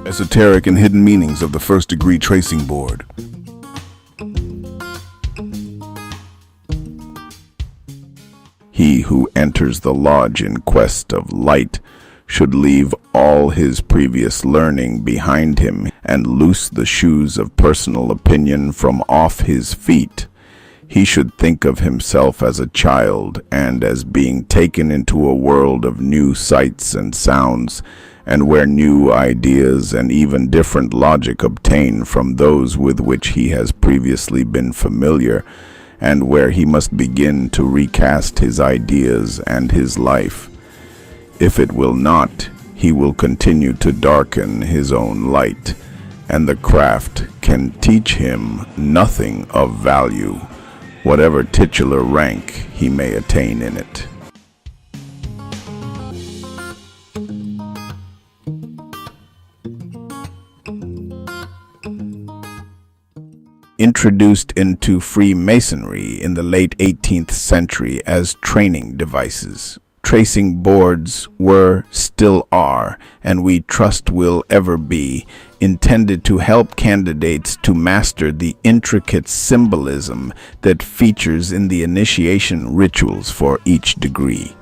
Esoteric and Hidden Meanings of the First Degree Tracing Board. He who enters the lodge in quest of light should leave all his previous learning behind him and loose the shoes of personal opinion from off his feet. He should think of himself as a child and as being taken into a world of new sights and sounds, and where new ideas and even different logic obtain from those with which he has previously been familiar, and where he must begin to recast his ideas and his life. If it will not, he will continue to darken his own light, and the craft can teach him nothing of value, whatever titular rank he may attain in it. Introduced into Freemasonry in the late 18th century as training devices, tracing boards were, still are, and we trust will ever be, intended to help candidates to master the intricate symbolism that features in the initiation rituals for each degree.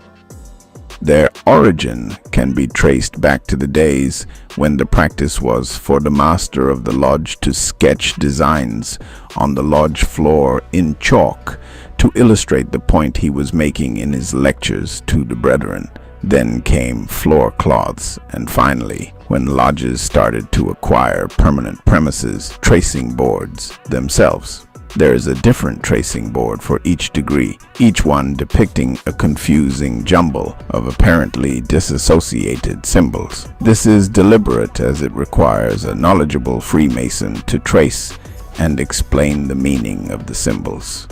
Their origin can be traced back to the days when the practice was for the master of the lodge to sketch designs on the lodge floor in chalk to illustrate the point he was making in his lectures to the brethren. Then came floor cloths, and finally, when lodges started to acquire permanent premises, tracing boards themselves. There is a different tracing board for each degree, each one depicting a confusing jumble of apparently disassociated symbols. This is deliberate, as it requires a knowledgeable Freemason to trace and explain the meaning of the symbols.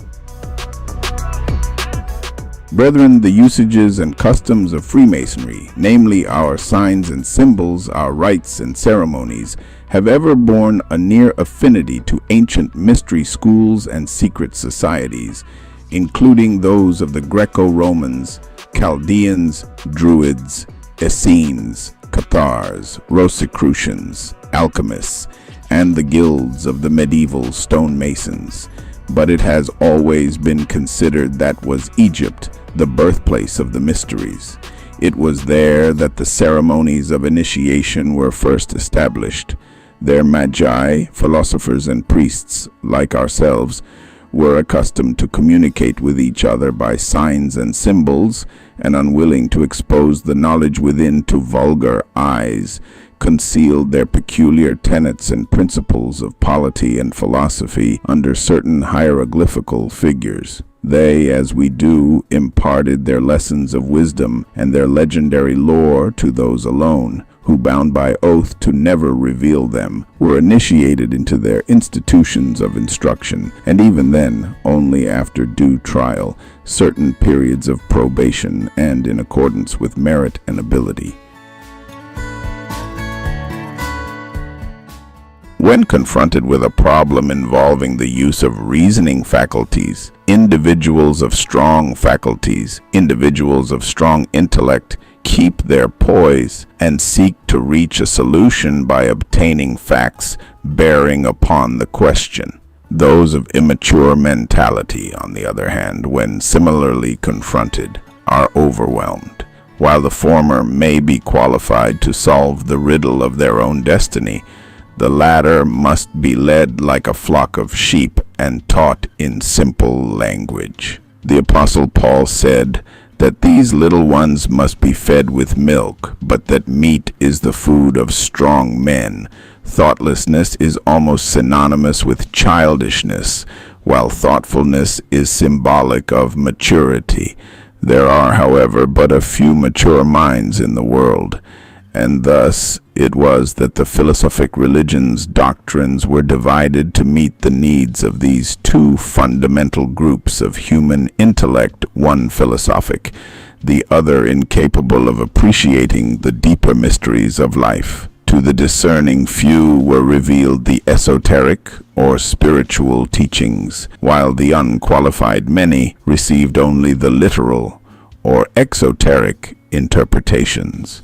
Brethren, the usages and customs of Freemasonry, namely our signs and symbols, our rites and ceremonies, have ever borne a near affinity to ancient mystery schools and secret societies, including those of the Greco-Romans, Chaldeans, Druids, Essenes, Cathars, Rosicrucians, alchemists, and the guilds of the medieval stonemasons. But it has always been considered that was Egypt, the birthplace of the mysteries. It was there that the ceremonies of initiation were first established. Their magi, philosophers and priests, like ourselves, were accustomed to communicate with each other by signs and symbols, and unwilling to expose the knowledge within to vulgar eyes, concealed their peculiar tenets and principles of polity and philosophy under certain hieroglyphical figures. They, as we do, imparted their lessons of wisdom and their legendary lore to those alone, who, bound by oath to never reveal them, were initiated into their institutions of instruction, and even then, only after due trial, certain periods of probation, and in accordance with merit and ability. When confronted with a problem involving the use of reasoning faculties, individuals of strong faculties, individuals of strong intellect, keep their poise and seek to reach a solution by obtaining facts bearing upon the question. Those of immature mentality, on the other hand, when similarly confronted, are overwhelmed. While the former may be qualified to solve the riddle of their own destiny, the latter must be led like a flock of sheep and taught in simple language. The Apostle Paul said that these little ones must be fed with milk, but that meat is the food of strong men. Thoughtlessness is almost synonymous with childishness, while thoughtfulness is symbolic of maturity. There are, however, but a few mature minds in the world, and thus it was that the philosophic religion's doctrines were divided to meet the needs of these two fundamental groups of human intellect, one philosophic, the other incapable of appreciating the deeper mysteries of life. To the discerning few were revealed the esoteric or spiritual teachings, while the unqualified many received only the literal or exoteric interpretations.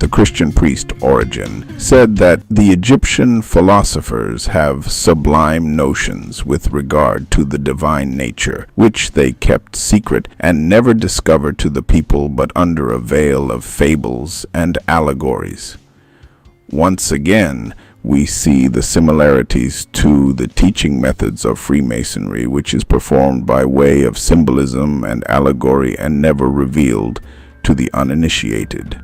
the Christian priest Origen, said that the Egyptian philosophers have sublime notions with regard to the divine nature, which they kept secret and never discovered to the people but under a veil of fables and allegories. Once again, we see the similarities to the teaching methods of Freemasonry, which is performed by way of symbolism and allegory and never revealed to the uninitiated.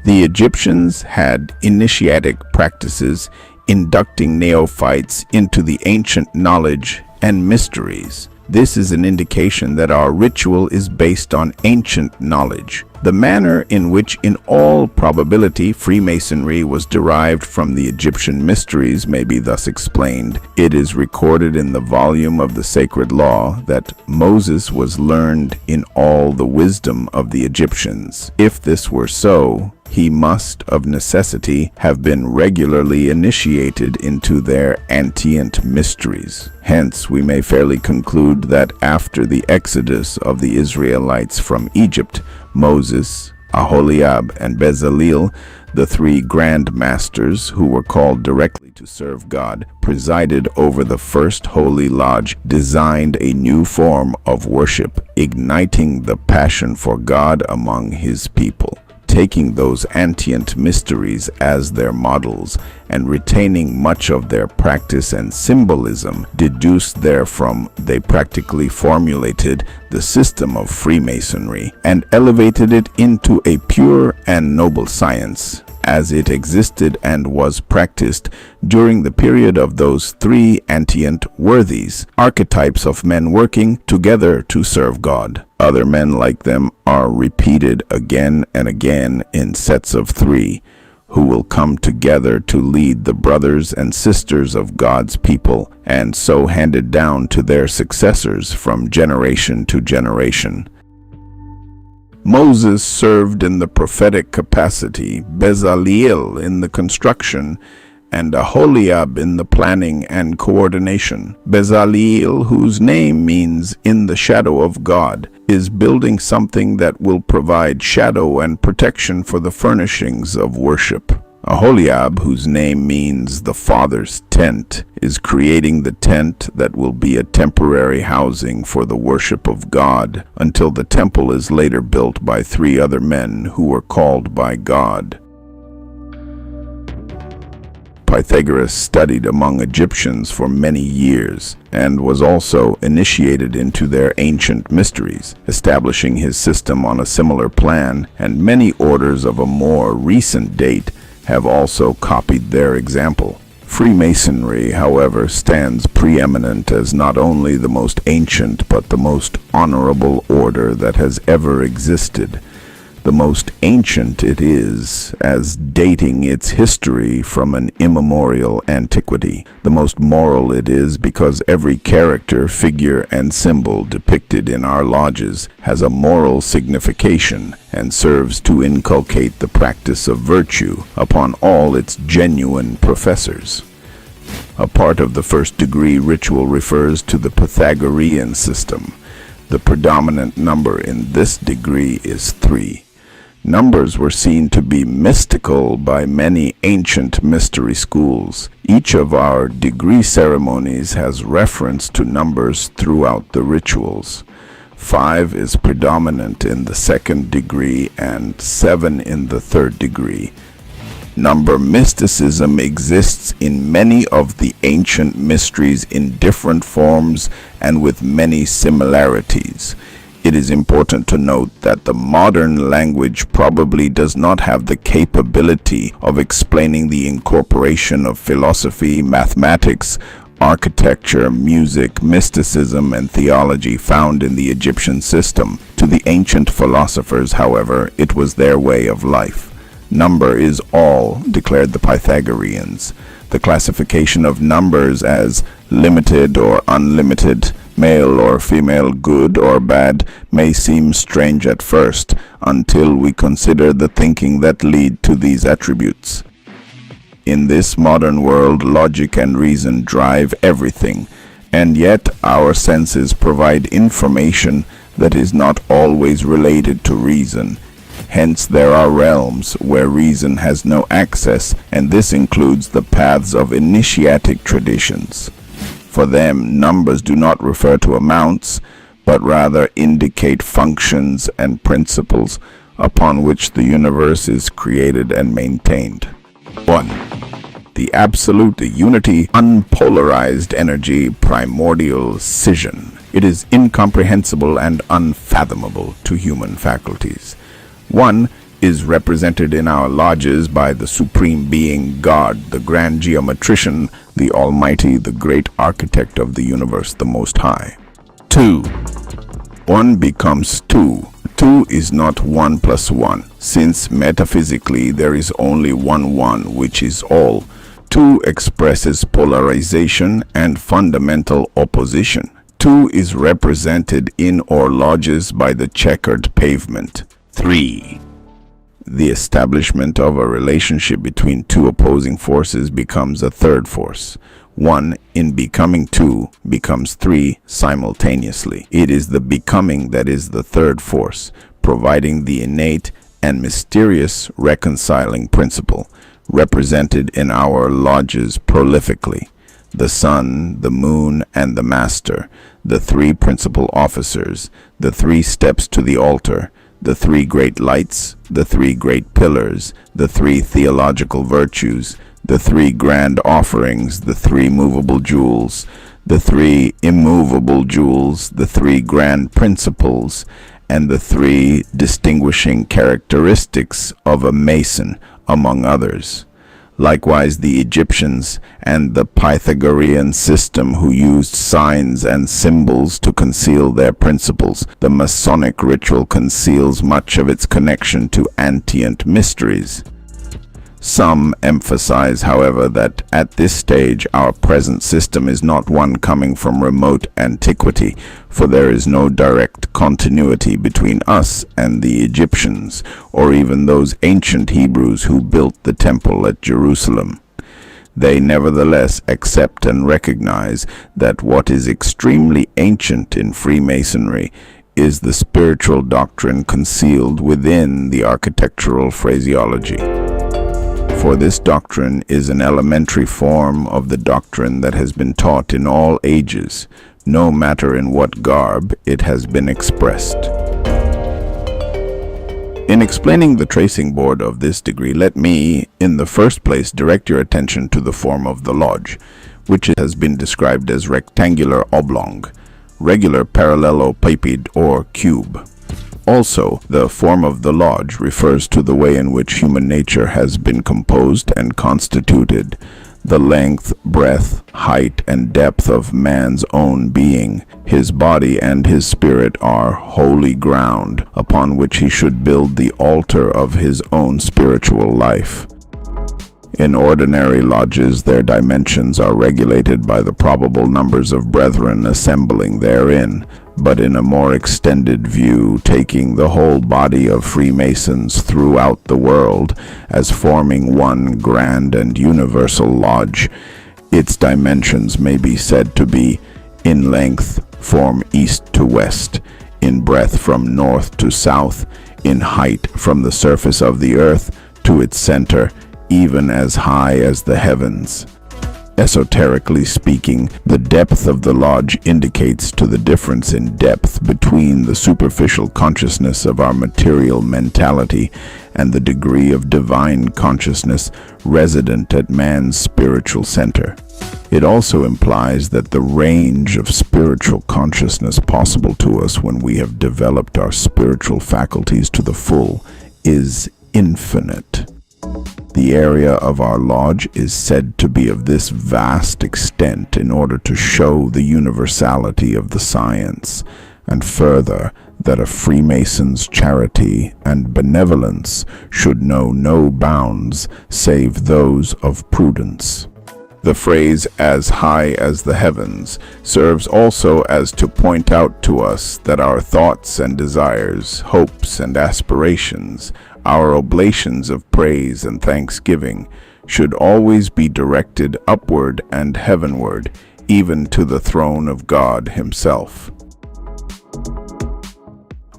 The Egyptians had initiatic practices inducting neophytes into the ancient knowledge and mysteries. This is an indication that our ritual is based on ancient knowledge. The manner in which, in all probability, Freemasonry was derived from the Egyptian mysteries may be thus explained. It is recorded in the volume of the Sacred Law that Moses was learned in all the wisdom of the Egyptians. If this were so, he must, of necessity, have been regularly initiated into their Antient mysteries. Hence, we may fairly conclude that after the exodus of the Israelites from Egypt, Moses, Aholiab, and Bezaleel, the three Grand Masters who were called directly to serve God, presided over the first Holy Lodge, designed a new form of worship, igniting the passion for God among his people. Taking those Antient mysteries as their models and retaining much of their practice and symbolism, deduced therefrom, they practically formulated the system of Freemasonry and elevated it into a pure and noble science, as it existed and was practiced during the period of those three Antient worthies, archetypes of men working together to serve God. Other men like them are repeated again and again in sets of three, who will come together to lead the brothers and sisters of God's people, and so handed down to their successors from generation to generation. Moses served in the prophetic capacity, Bezaleel in the construction, and Aholiab in the planning and coordination. Bezaleel, whose name means "in the shadow of God," is building something that will provide shadow and protection for the furnishings of worship. Aholiab, whose name means "the Father's tent," is creating the tent that will be a temporary housing for the worship of God until the temple is later built by three other men who were called by God. Pythagoras studied among Egyptians for many years and was also initiated into their ancient mysteries, establishing his system on a similar plan, and many orders of a more recent date have also copied their example. Freemasonry, however, stands preeminent as not only the most ancient but the most honorable order that has ever existed. The most ancient it is, as dating its history from an immemorial antiquity. The most moral it is because every character, figure, and symbol depicted in our lodges has a moral signification and serves to inculcate the practice of virtue upon all its genuine professors. A part of the first degree ritual refers to the Pythagorean system. The predominant number in this degree is 3. Numbers were seen to be mystical by many ancient mystery schools. Each of our degree ceremonies has reference to numbers throughout the rituals. 5 is predominant in the second degree and 7 in the third degree. Number mysticism exists in many of the ancient mysteries in different forms and with many similarities. It is important to note that the modern language probably does not have the capability of explaining the incorporation of philosophy, mathematics, architecture, music, mysticism, and theology found in the Egyptian system. To the ancient philosophers, however, it was their way of life. Number is all, declared the Pythagoreans. The classification of numbers as limited or unlimited, male or female, good or bad, may seem strange at first, until we consider the thinking that lead to these attributes. In this modern world, logic and reason drive everything, and yet our senses provide information that is not always related to reason. Hence, there are realms where reason has no access, and this includes the paths of initiatic traditions. For them, numbers do not refer to amounts, but rather indicate functions and principles upon which the universe is created and maintained. 1. The absolute, the unity, unpolarized energy, primordial scission. It is incomprehensible and unfathomable to human faculties. 1 is represented in our lodges by the Supreme Being, God, the Grand Geometrician, the Almighty, the Great Architect of the Universe, the Most High. 2. 1 becomes 2. 2 is not 1 plus 1, since metaphysically there is only one, which is all. 2 expresses polarization and fundamental opposition. 2 is represented in our lodges by the checkered pavement. 3. The establishment of a relationship between two opposing forces becomes a third force. 1 in becoming 2 becomes 3 simultaneously. It is the becoming that is the third force, providing the innate and mysterious reconciling principle, represented in our lodges prolifically. The sun, the moon, and the master, the 3 principal officers, the 3 steps to the altar, the 3 great lights, the 3 great pillars, the 3 theological virtues, the 3 grand offerings, the 3 movable jewels, the 3 immovable jewels, the 3 grand principles, and the 3 distinguishing characteristics of a Mason, among others. Likewise, the Egyptians and the Pythagorean system, who used signs and symbols to conceal their principles. The Masonic ritual conceals much of its connection to Antient mysteries. Some emphasize, however, that at this stage our present system is not one coming from remote antiquity, for there is no direct continuity between us and the Egyptians, or even those ancient Hebrews who built the temple at Jerusalem. They nevertheless accept and recognize that what is extremely ancient in Freemasonry is the spiritual doctrine concealed within the architectural phraseology. For this doctrine is an elementary form of the doctrine that has been taught in all ages, no matter in what garb it has been expressed. In explaining the tracing board of this degree, let me, in the first place, direct your attention to the form of the lodge, which has been described as rectangular oblong, regular parallelepiped, or cube. Also, the form of the lodge refers to the way in which human nature has been composed and constituted. The length, breadth, height, and depth of man's own being, his body and his spirit are holy ground upon which he should build the altar of his own spiritual life. In ordinary lodges, their dimensions are regulated by the probable numbers of brethren assembling therein, but in a more extended view, taking the whole body of Freemasons throughout the world as forming one grand and universal lodge, its dimensions may be said to be, in length, from east to west, in breadth from north to south, in height from the surface of the earth to its center, even as high as the heavens. Esoterically speaking, the depth of the lodge indicates to the difference in depth between the superficial consciousness of our material mentality and the degree of divine consciousness resident at man's spiritual center. It also implies that the range of spiritual consciousness possible to us when we have developed our spiritual faculties to the full is infinite. The area of our lodge is said to be of this vast extent in order to show the universality of the science, and further, that a Freemason's charity and benevolence should know no bounds save those of prudence. The phrase "as high as the heavens" serves also as to point out to us that our thoughts and desires, hopes and aspirations, our oblations of praise and thanksgiving, should always be directed upward and heavenward, even to the throne of God Himself.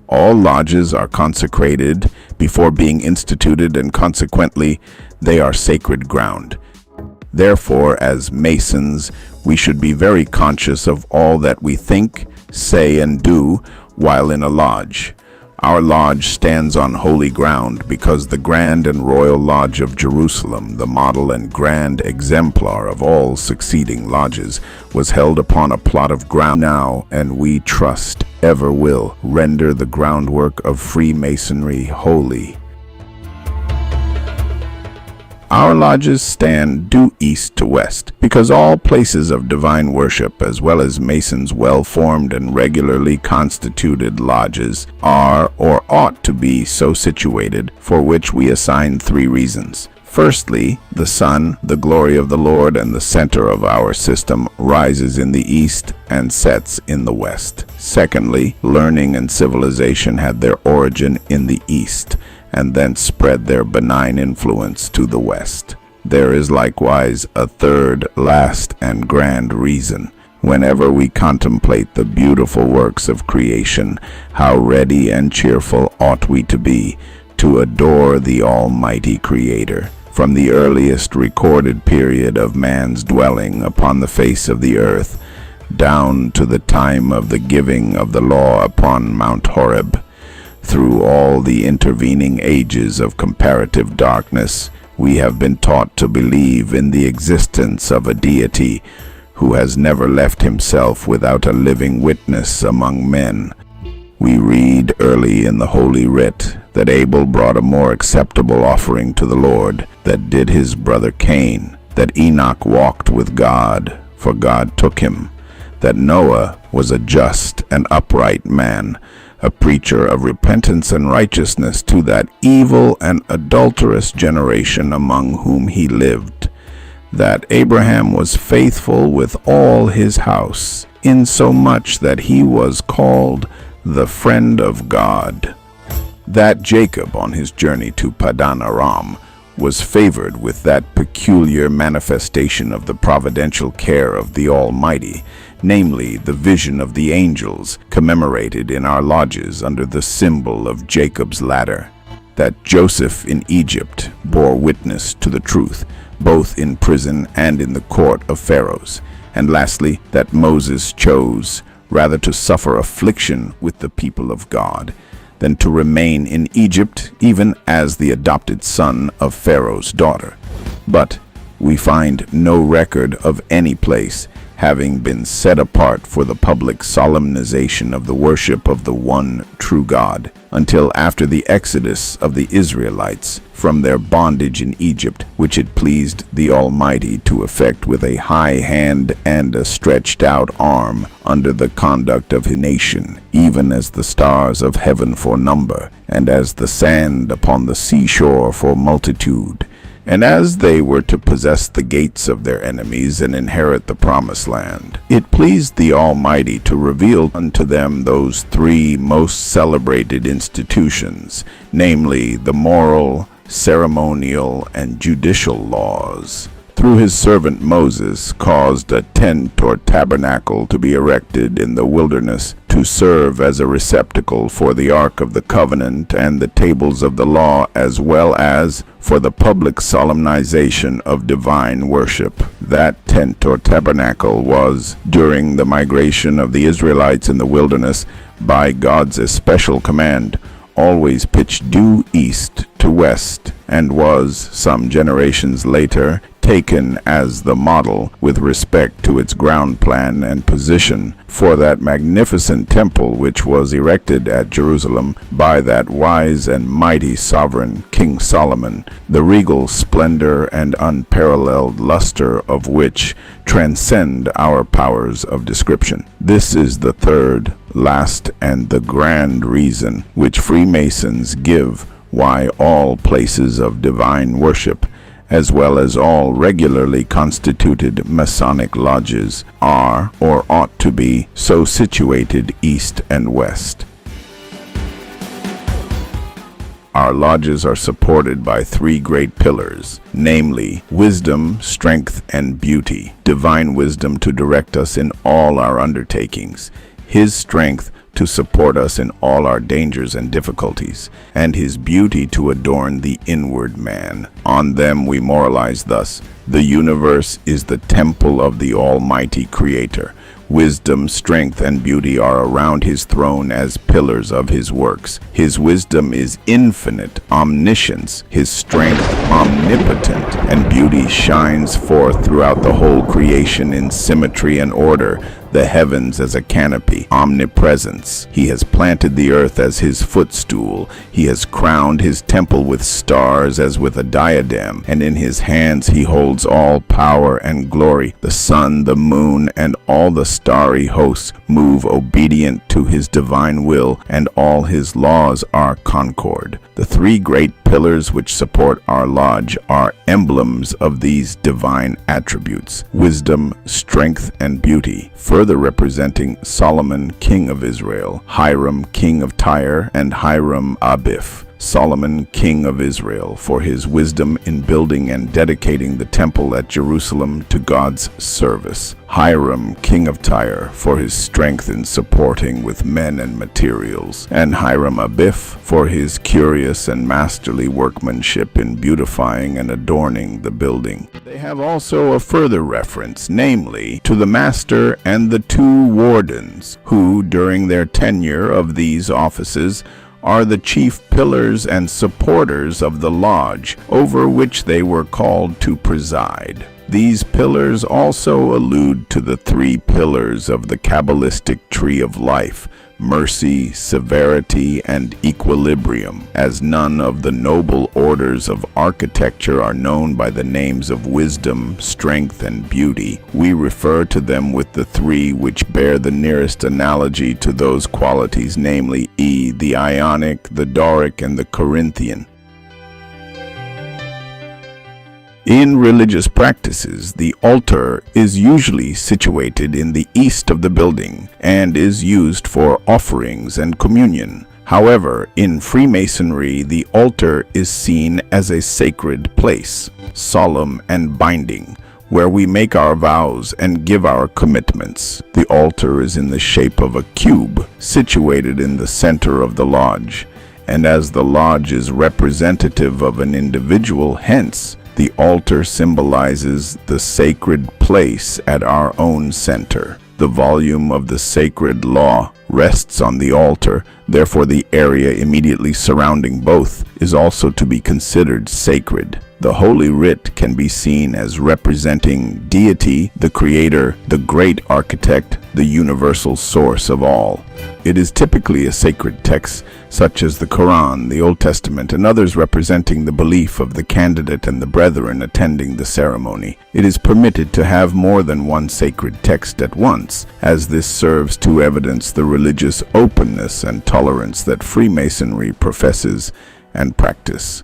All lodges are consecrated before being instituted, and consequently, they are sacred ground. Therefore, as Masons, we should be very conscious of all that we think, say, and do while in a lodge. Our lodge stands on holy ground because the Grand and Royal Lodge of Jerusalem, the model and grand exemplar of all succeeding lodges, was held upon a plot of ground now, and we trust ever will render the groundwork of Freemasonry holy. Our lodges stand due east to west, because all places of divine worship, as well as Masons' well-formed and regularly constituted lodges, are or ought to be so situated, for which we assign 3 reasons. Firstly, the sun, the glory of the Lord and the center of our system, rises in the east and sets in the west. Secondly, learning and civilization had their origin in the east, and then spread their benign influence to the west. There is likewise a third, last, and grand reason. Whenever we contemplate the beautiful works of creation, how ready and cheerful ought we to be to adore the Almighty Creator. From the earliest recorded period of man's dwelling upon the face of the earth, down to the time of the giving of the law upon Mount Horeb, through all the intervening ages of comparative darkness, we have been taught to believe in the existence of a deity who has never left himself without a living witness among men. We read early in the Holy Writ that Abel brought a more acceptable offering to the Lord than did his brother Cain, that Enoch walked with God, for God took him, that Noah was a just and upright man, a preacher of repentance and righteousness to that evil and adulterous generation among whom he lived, that Abraham was faithful with all his house, insomuch that he was called the friend of God, that Jacob on his journey to Padan Aram was favored with that peculiar manifestation of the providential care of the Almighty, namely the vision of the angels commemorated in our lodges under the symbol of Jacob's ladder, that Joseph in Egypt bore witness to the truth, both in prison and in the court of Pharaohs, and lastly, that Moses chose rather to suffer affliction with the people of God than to remain in Egypt, even as the adopted son of Pharaoh's daughter. But we find no record of any place having been set apart for the public solemnization of the worship of the one true God, until after the exodus of the Israelites from their bondage in Egypt, which it pleased the Almighty to effect with a high hand and a stretched out arm under the conduct of his nation, even as the stars of heaven for number, and as the sand upon the seashore for multitude. And as they were to possess the gates of their enemies and inherit the promised land, it pleased the Almighty to reveal unto them those 3 most celebrated institutions, namely the moral, ceremonial, and judicial laws. Through his servant Moses caused a tent or tabernacle to be erected in the wilderness to serve as a receptacle for the Ark of the Covenant and the tables of the law, as well as for the public solemnization of divine worship. That tent or tabernacle was, during the migration of the Israelites in the wilderness, by God's especial command, always pitched due east to west, and was, some generations later, taken as the model with respect to its ground plan and position for that magnificent temple which was erected at Jerusalem by that wise and mighty sovereign King Solomon, the regal splendor and unparalleled luster of which transcend our powers of description. This is the third, last, and the grand reason which Freemasons give why all places of divine worship, as well as all regularly constituted Masonic lodges, are or ought to be so situated east and west. Our lodges are supported by 3 great pillars, namely wisdom, strength, and beauty, divine wisdom to direct us in all our undertakings, His strength to support us in all our dangers and difficulties, and His beauty to adorn the inward man. On them we moralize thus: the universe is the temple of the Almighty Creator. Wisdom, strength, and beauty are around His throne as pillars of His works. His wisdom is infinite omniscience, His strength omnipotent, and beauty shines forth throughout the whole creation in symmetry and order. The heavens as a canopy, omnipresence. He has planted the earth as His footstool. He has crowned His temple with stars as with a diadem, and in His hands He holds all power and glory. The sun, the moon, and all the starry hosts move obedient to His divine will, and all His laws are concord. The three great pillars which support our lodge are emblems of these divine attributes: wisdom, strength, and beauty, further representing Solomon, king of Israel, Hiram, king of Tyre, and Hiram Abif. Solomon, king of Israel, for his wisdom in building and dedicating the temple at Jerusalem to God's service. Hiram, king of Tyre, for his strength in supporting with men and materials. And Hiram Abif, for his curious and masterly workmanship in beautifying and adorning the building. They have also a further reference, namely, to the master and the two wardens, who, during their tenure of these offices, are the chief pillars and supporters of the lodge, over which they were called to preside. These pillars also allude to the three pillars of the Kabbalistic tree of life: mercy, severity, and equilibrium. As none of the noble orders of architecture are known by the names of wisdom, strength, and beauty, we refer to them with the three which bear the nearest analogy to those qualities, namely the Ionic, the Doric, and the Corinthian. In religious practices, the altar is usually situated in the east of the building and is used for offerings and communion. However, in Freemasonry, the altar is seen as a sacred place, solemn and binding, where we make our vows and give our commitments. The altar is in the shape of a cube, situated in the center of the lodge, and as the lodge is representative of an individual, hence, the altar symbolizes the sacred place at our own center. The volume of the sacred law rests on the altar, therefore the area immediately surrounding both is also to be considered sacred. The Holy Writ can be seen as representing deity, the creator, the great architect, the universal source of all. It is typically a sacred text, such as the Quran, the Old Testament, and others representing the belief of the candidate and the brethren attending the ceremony. It is permitted to have more than one sacred text at once, as this serves to evidence the religious openness and tolerance that Freemasonry professes and practice.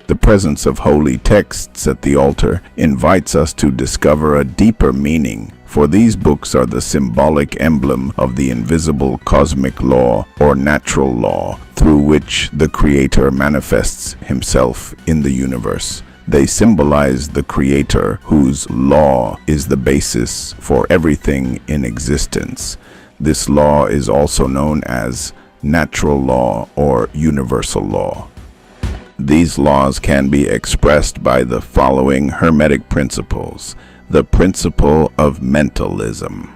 The presence of holy texts at the altar invites us to discover a deeper meaning, for these books are the symbolic emblem of the invisible cosmic law or natural law through which the Creator manifests Himself in the universe. They symbolize the Creator, whose law is the basis for everything in existence. This law is also known as natural law or universal law. These laws can be expressed by the following Hermetic principles: the principle of mentalism,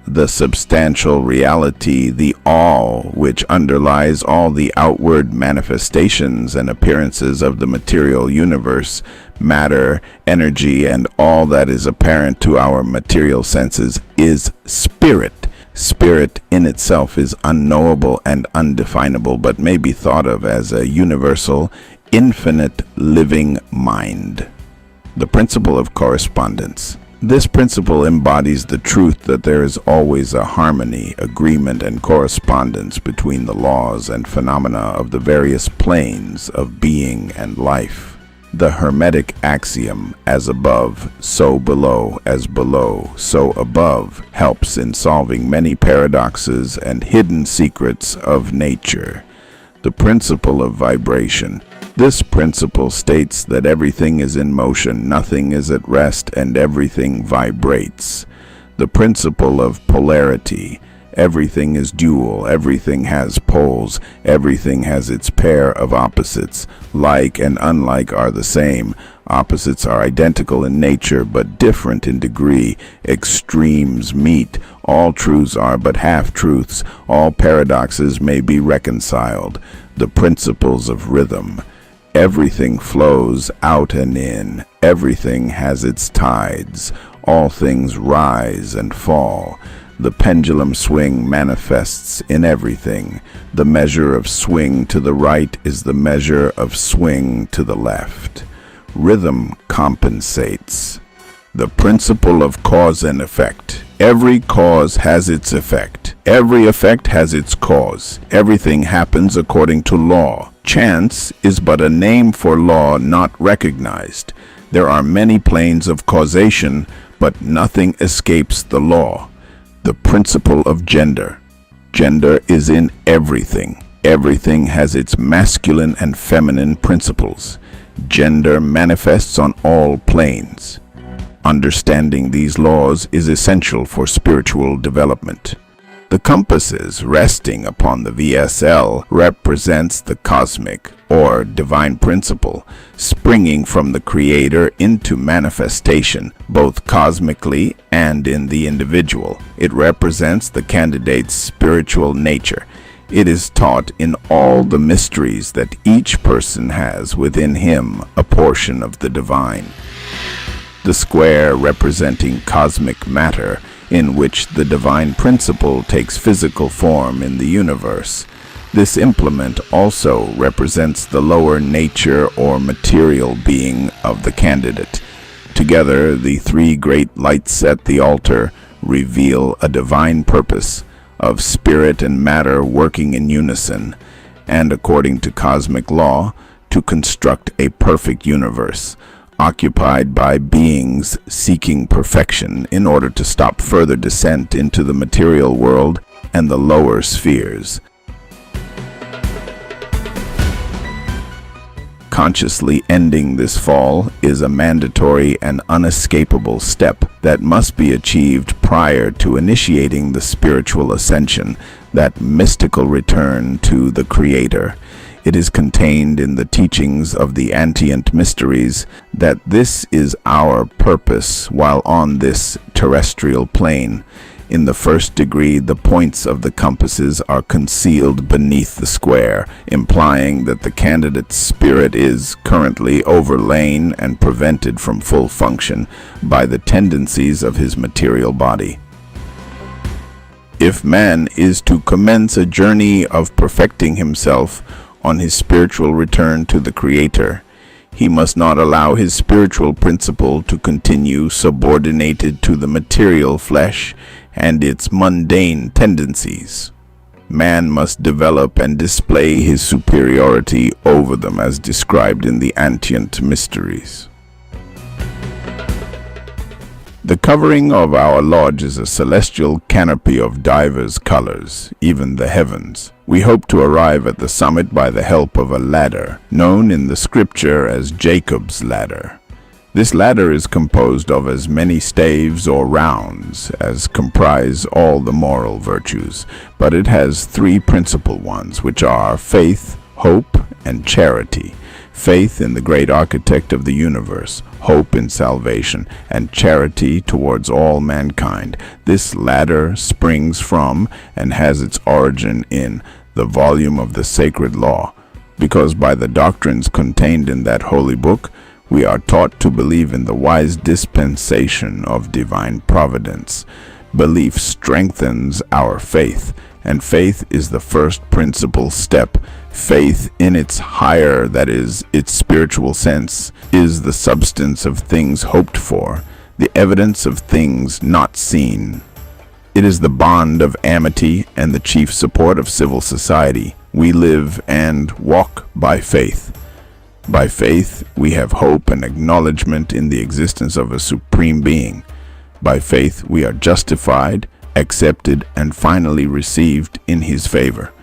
the substantial reality, the all which underlies all the outward manifestations and appearances of the material universe, matter, energy, and all that is apparent to our material senses, is spirit. Spirit in itself is unknowable and undefinable, but may be thought of as a universal, infinite living mind. The principle of correspondence. This principle embodies the truth that there is always a harmony, agreement, and correspondence between the laws and phenomena of the various planes of being and life. The Hermetic axiom, as above, so below, as below, so above, helps in solving many paradoxes and hidden secrets of nature. The principle of vibration. This principle states that everything is in motion, nothing is at rest, and everything vibrates. The principle of polarity. Everything is dual, everything has poles, everything has its pair of opposites. Like and unlike are the same. Opposites are identical in nature, but different in degree. Extremes meet. All truths are but half-truths. All paradoxes may be reconciled. The principles of rhythm. Everything flows out and in. Everything has its tides. All things rise and fall. The pendulum swing manifests in everything. The measure of swing to the right is the measure of swing to the left. Rhythm compensates. The principle of cause and effect. Every cause has its effect. Every effect has its cause. Everything happens according to law. Chance is but a name for law not recognized. There are many planes of causation, but nothing escapes the law. The principle of gender. Gender is in everything. Everything has its masculine and feminine principles. Gender manifests on all planes. Understanding these laws is essential for spiritual development. The compasses resting upon the VSL represents the cosmic or divine principle, springing from the Creator into manifestation, both cosmically and in the individual. It represents the candidate's spiritual nature. It is taught in all the mysteries that each person has within him a portion of the divine. The square representing cosmic matter, in which the divine principle takes physical form in the universe. This implement also represents the lower nature or material being of the candidate. Together, the three great lights at the altar reveal a divine purpose of spirit and matter working in unison, and according to cosmic law, to construct a perfect universe, occupied by beings seeking perfection in order to stop further descent into the material world and the lower spheres. Consciously ending this fall is a mandatory and unescapable step that must be achieved prior to initiating the spiritual ascension, that mystical return to the Creator. It is contained in the teachings of the Antient mysteries that this is our purpose while on this terrestrial plane. In the first degree, the points of the compasses are concealed beneath the square, implying that the candidate's spirit is currently overlain and prevented from full function by the tendencies of his material body. If man is to commence a journey of perfecting himself on his spiritual return to the Creator, he must not allow his spiritual principle to continue subordinated to the material flesh and its mundane tendencies. Man must develop and display his superiority over them as described in the Antient mysteries. The covering of our lodge is a celestial canopy of divers colors, even the heavens. We hope to arrive at the summit by the help of a ladder, known in the scripture as Jacob's ladder. This ladder is composed of as many staves or rounds as comprise all the moral virtues, but it has three principal ones, which are faith, hope, and charity. Faith in the great architect of the universe, hope in salvation, and charity towards all mankind. This ladder springs from and has its origin in the volume of the sacred law, because by the doctrines contained in that holy book, we are taught to believe in the wise dispensation of divine providence. Belief strengthens our faith, and faith is the first principal step. Faith in its higher, that is, its spiritual sense, is the substance of things hoped for, the evidence of things not seen. It is the bond of amity and the chief support of civil society. We live and walk by faith. By faith, we have hope and acknowledgement in the existence of a supreme being. By faith, we are justified, accepted, and finally received in his favor.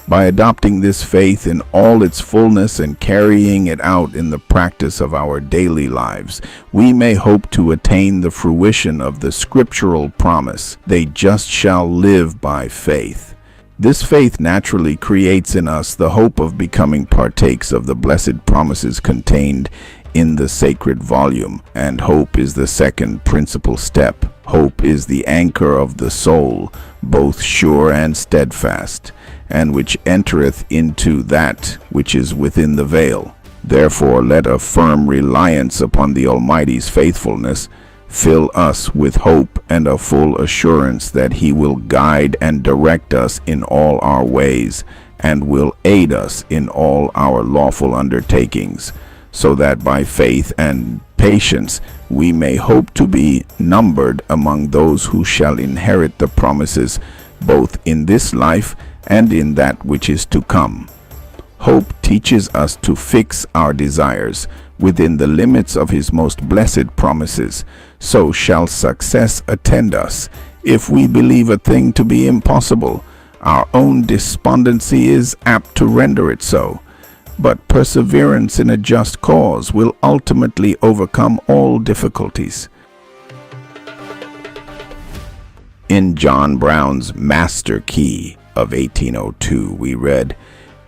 By adopting this faith in all its fullness and carrying it out in the practice of our daily lives, we may hope to attain the fruition of the scriptural promise, "They just shall live by faith." This faith naturally creates in us the hope of becoming partakers of the blessed promises contained in the sacred volume, and hope is the second principal step. Hope is the anchor of the soul, both sure and steadfast, and which entereth into that which is within the veil. Therefore let a firm reliance upon the Almighty's faithfulness fill us with hope and a full assurance that He will guide and direct us in all our ways, and will aid us in all our lawful undertakings, so that by faith and patience we may hope to be numbered among those who shall inherit the promises both in this life and in that which is to come. Hope teaches us to fix our desires within the limits of His most blessed promises. So shall success attend us. If we believe a thing to be impossible, our own despondency is apt to render it so. But perseverance in a just cause will ultimately overcome all difficulties. In John Brown's Master Key of 1802, we read,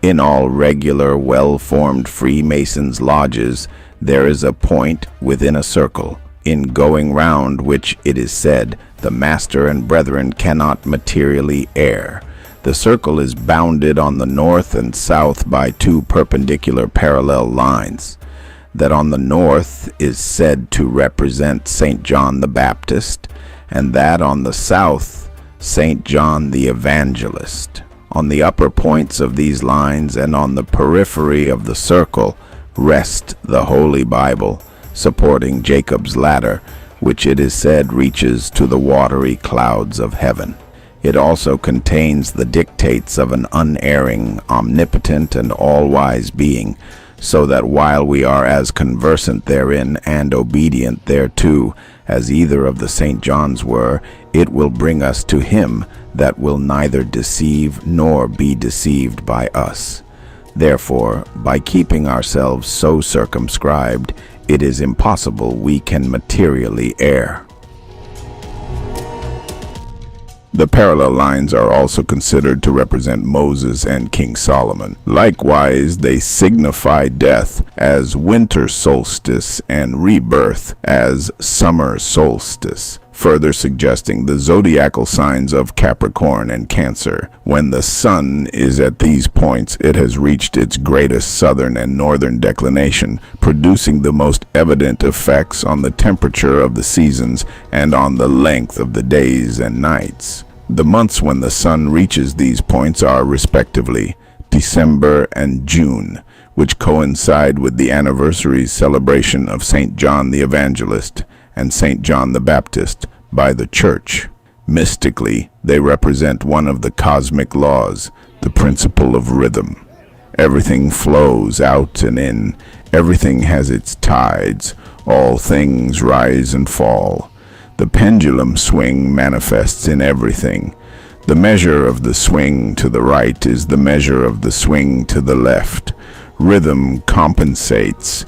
"In all regular, well-formed Freemasons' lodges there is a point within a circle, in going round which, it is said, the master and brethren cannot materially err. The circle is bounded on the north and south by two perpendicular parallel lines. That on the north is said to represent St. John the Baptist, and that on the south, St. John the Evangelist. On the upper points of these lines and on the periphery of the circle rest the Holy Bible, supporting Jacob's ladder, which it is said reaches to the watery clouds of heaven. It also contains the dictates of an unerring, omnipotent, and all-wise being, so that while we are as conversant therein and obedient thereto as either of the St. Johns were, it will bring us to Him that will neither deceive nor be deceived by us. Therefore, by keeping ourselves so circumscribed, it is impossible we can materially err." The parallel lines are also considered to represent Moses and King Solomon. Likewise, they signify death as winter solstice and rebirth as summer solstice, further suggesting the zodiacal signs of Capricorn and Cancer. When the sun is at these points, it has reached its greatest southern and northern declination, producing the most evident effects on the temperature of the seasons and on the length of the days and nights. The months when the sun reaches these points are respectively December and June, which coincide with the anniversary celebration of St. John the Evangelist and St. John the Baptist by the Church. Mystically, they represent one of the cosmic laws, the principle of rhythm. Everything flows out and in, everything has its tides, all things rise and fall. The pendulum swing manifests in everything. The measure of the swing to the right is the measure of the swing to the left. Rhythm compensates.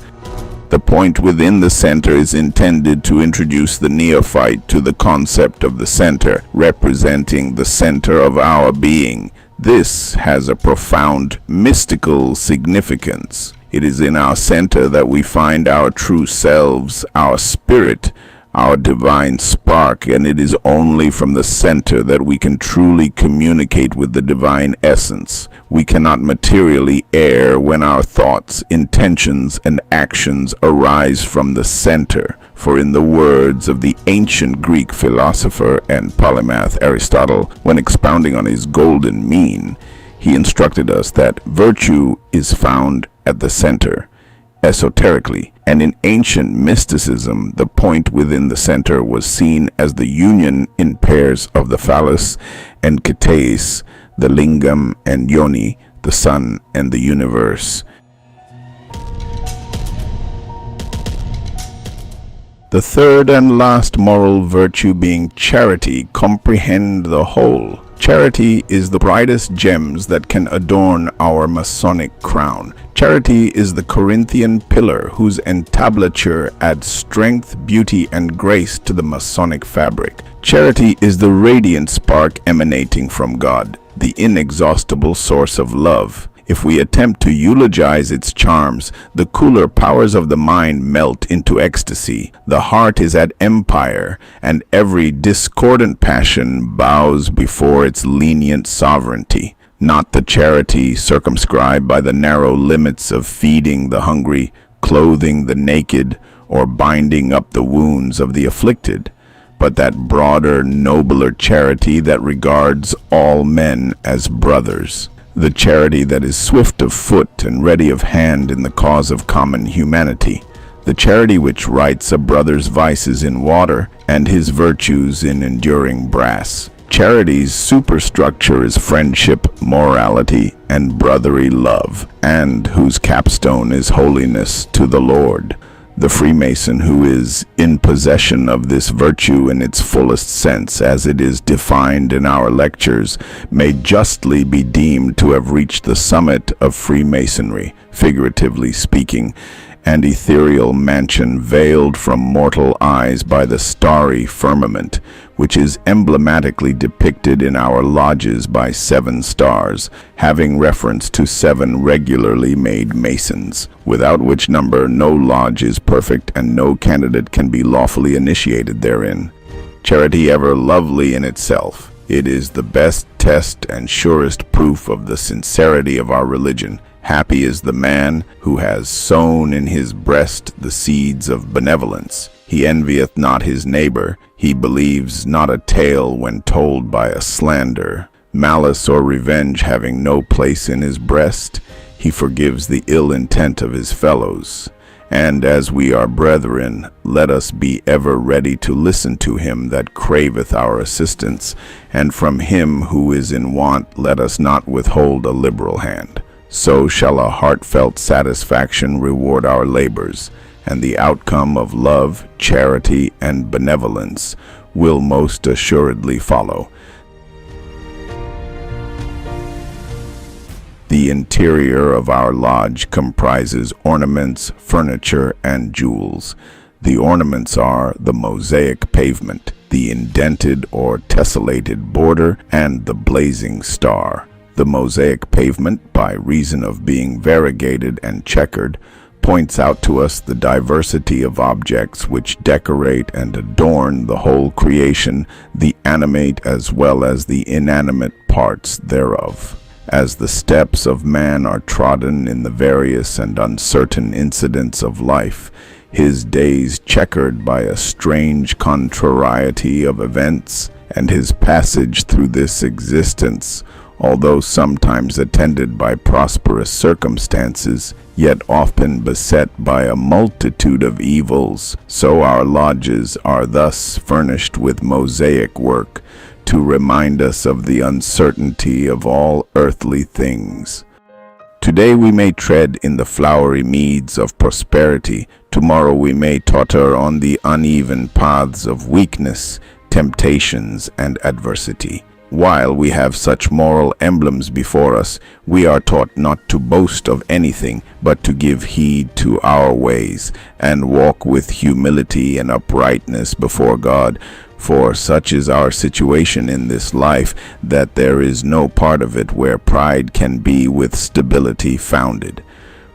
The point within the center is intended to introduce the neophyte to the concept of the center, representing the center of our being. This has a profound mystical significance. It is in our center that we find our true selves, our spirit, our divine spark, and it is only from the center that we can truly communicate with the divine essence. We cannot materially err when our thoughts, intentions, and actions arise from the center. For in the words of the ancient Greek philosopher and polymath Aristotle, when expounding on his golden mean, he instructed us that virtue is found at the center, esoterically, and in ancient mysticism, the point within the center was seen as the union in pairs of the phallus and ktais, the lingam and yoni, the sun and the universe. The third and last moral virtue, being charity, comprehend the whole. Charity is the brightest gems that can adorn our Masonic crown. Charity is the Corinthian pillar whose entablature adds strength, beauty, and grace to the Masonic fabric. Charity is the radiant spark emanating from God, the inexhaustible source of love. If we attempt to eulogize its charms, the cooler powers of the mind melt into ecstasy. The heart is at empire, and every discordant passion bows before its lenient sovereignty. Not the charity circumscribed by the narrow limits of feeding the hungry, clothing the naked, or binding up the wounds of the afflicted, but that broader, nobler charity that regards all men as brothers. The charity that is swift of foot and ready of hand in the cause of common humanity. The charity which writes a brother's vices in water and his virtues in enduring brass. Charity's superstructure is friendship, morality, and brotherly love, and whose capstone is holiness to the Lord. The Freemason who is in possession of this virtue in its fullest sense, as it is defined in our lectures, may justly be deemed to have reached the summit of Freemasonry, figuratively speaking, an ethereal mansion veiled from mortal eyes by the starry firmament, which is emblematically depicted in our lodges by 7 stars, having reference to 7 regularly made masons, without which number no lodge is perfect and no candidate can be lawfully initiated therein. Charity ever lovely in itself, it is the best test and surest proof of the sincerity of our religion. Happy is the man who has sown in his breast the seeds of benevolence. He envieth not his neighbor. He believes not a tale when told by a slander. Malice or revenge having no place in his breast, he forgives the ill intent of his fellows. And as we are brethren, let us be ever ready to listen to him that craveth our assistance, and from him who is in want let us not withhold a liberal hand. So shall a heartfelt satisfaction reward our labors, and the outcome of love, charity, and benevolence will most assuredly follow. The interior of our lodge comprises ornaments, furniture, and jewels. The ornaments are the mosaic pavement, the indented or tessellated border, and the blazing star. The mosaic pavement, by reason of being variegated and checkered, points out to us the diversity of objects which decorate and adorn the whole creation, the animate as well as the inanimate parts thereof. As the steps of man are trodden in the various and uncertain incidents of life, his days checkered by a strange contrariety of events, and his passage through this existence, although sometimes attended by prosperous circumstances, yet often beset by a multitude of evils, so our lodges are thus furnished with mosaic work to remind us of the uncertainty of all earthly things. Today we may tread in the flowery meads of prosperity, tomorrow we may totter on the uneven paths of weakness, temptations, and adversity. While we have such moral emblems before us, we are taught not to boast of anything, but to give heed to our ways, and walk with humility and uprightness before God. For such is our situation in this life, that there is no part of it where pride can be with stability founded.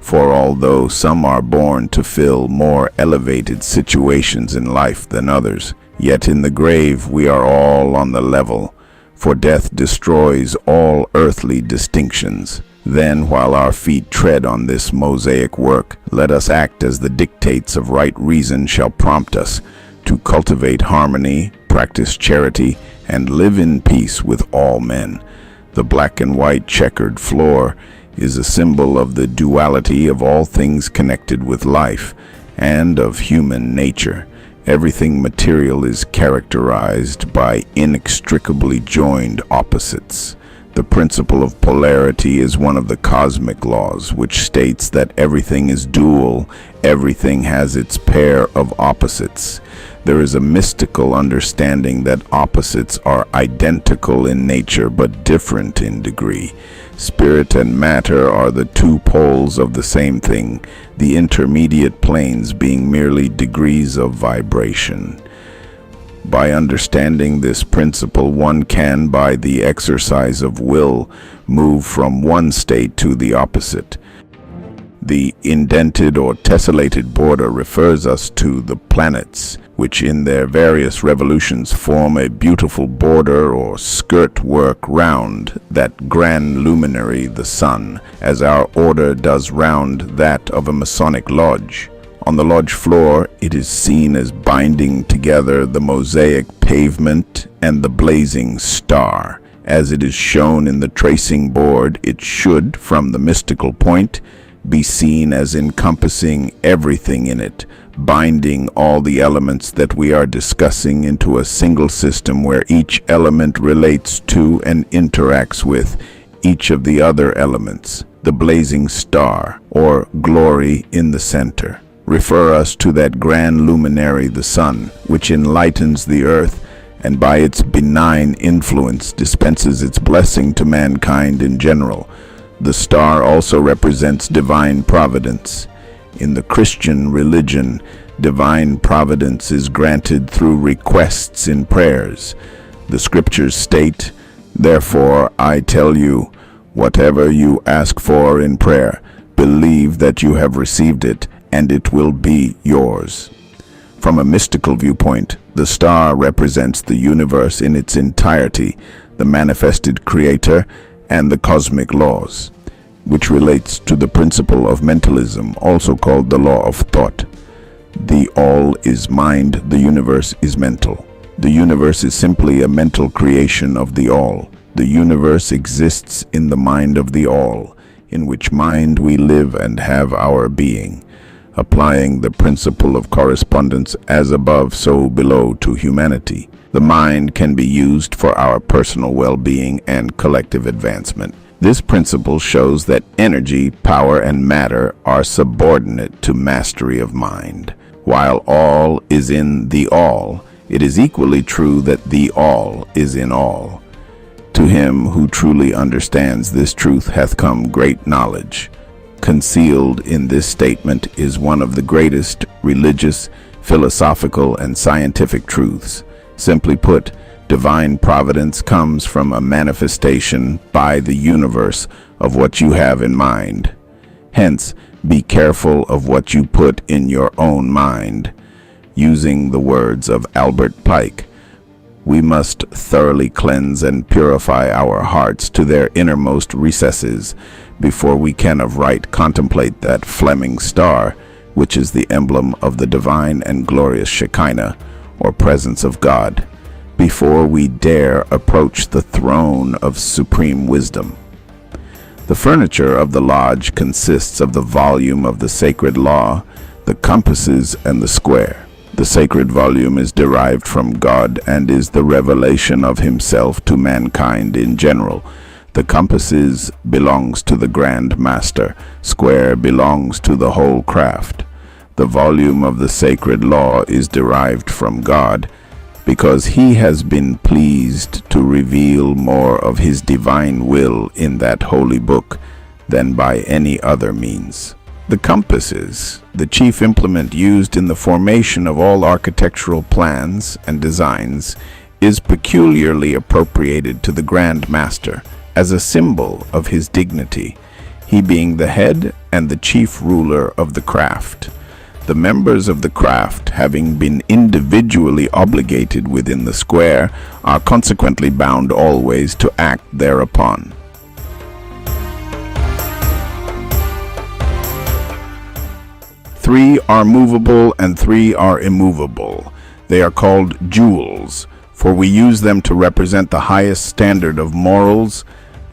For although some are born to fill more elevated situations in life than others, yet in the grave we are all on the level. For death destroys all earthly distinctions. Then, while our feet tread on this mosaic work, let us act as the dictates of right reason shall prompt us, to cultivate harmony, practice charity, and live in peace with all men. The black and white checkered floor is a symbol of the duality of all things connected with life and of human nature. Everything material is characterized by inextricably joined opposites. The principle of polarity is one of the cosmic laws, which states that everything is dual, everything has its pair of opposites. There is a mystical understanding that opposites are identical in nature but different in degree. Spirit and matter are the two poles of the same thing, the intermediate planes being merely degrees of vibration. By understanding this principle, one can, by the exercise of will, move from one state to the opposite. The indented or tessellated border refers us to the planets, which in their various revolutions form a beautiful border or skirt work round that grand luminary, the sun, as our order does round that of a Masonic lodge. On the lodge floor, it is seen as binding together the mosaic pavement and the blazing star. As it is shown in the tracing board, it should, from the mystical point, be seen as encompassing everything in it, binding all the elements that we are discussing into a single system where each element relates to and interacts with each of the other elements, the blazing star, or glory in the center. Refer us to that grand luminary, the sun, which enlightens the earth and by its benign influence dispenses its blessing to mankind in general. The star also represents divine providence. In the Christian religion, divine providence is granted through requests in prayers. The scriptures state, "Therefore I tell you, whatever you ask for in prayer, believe that you have received it, and it will be yours." From a mystical viewpoint, the star represents the universe in its entirety, the manifested creator, and the cosmic laws, which relates to the principle of mentalism, also called the law of thought. The all is mind, the universe is mental. The universe is simply a mental creation of the all. The universe exists in the mind of the all, in which mind we live and have our being. Applying the principle of correspondence as above, so below to humanity, the mind can be used for our personal well-being and collective advancement. This principle shows that energy, power, and matter are subordinate to mastery of mind. While all is in the all, it is equally true that the all is in all. To him who truly understands this truth hath come great knowledge. Concealed in this statement is one of the greatest religious, philosophical, and scientific truths. Simply put, divine providence comes from a manifestation by the universe of what you have in mind. Hence, be careful of what you put in your own mind. Using the words of Albert Pike, we must thoroughly cleanse and purify our hearts to their innermost recesses before we can of right contemplate that flaming star, which is the emblem of the divine and glorious Shekinah, or presence of God, before we dare approach the throne of supreme wisdom. The furniture of the lodge consists of the volume of the sacred law, the compasses, and the square. The sacred volume is derived from God and is the revelation of himself to mankind in general. The compasses belongs to the Grand Master. Square belongs to the whole craft. The volume of the sacred law is derived from God, because he has been pleased to reveal more of his divine will in that holy book than by any other means. The compasses, the chief implement used in the formation of all architectural plans and designs, is peculiarly appropriated to the Grand Master as a symbol of his dignity, he being the head and the chief ruler of the craft. The members of the craft, having been individually obligated within the square, are consequently bound always to act thereupon. Three are movable and three are immovable. They are called jewels, for we use them to represent the highest standard of morals.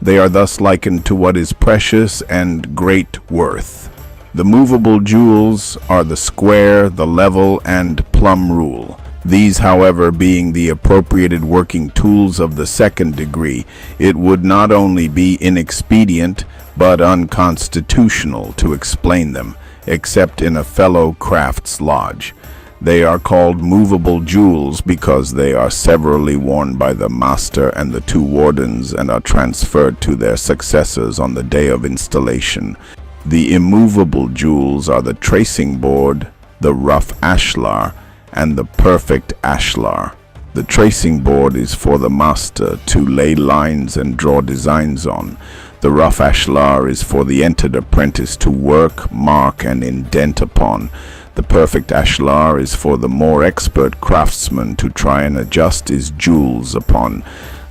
They are thus likened to what is precious and great worth. The movable jewels are the square, the level, and plumb rule. These, however, being the appropriated working tools of the second degree, it would not only be inexpedient, but unconstitutional to explain them, except in a fellow crafts lodge. They are called movable jewels because they are severally worn by the master and the two wardens and are transferred to their successors on the day of installation. The immovable jewels are the tracing board, the rough ashlar, and the perfect ashlar. The tracing board is for the master to lay lines and draw designs on. The rough ashlar is for the entered apprentice to work, mark, and indent upon. The perfect ashlar is for the more expert craftsman to try and adjust his jewels upon.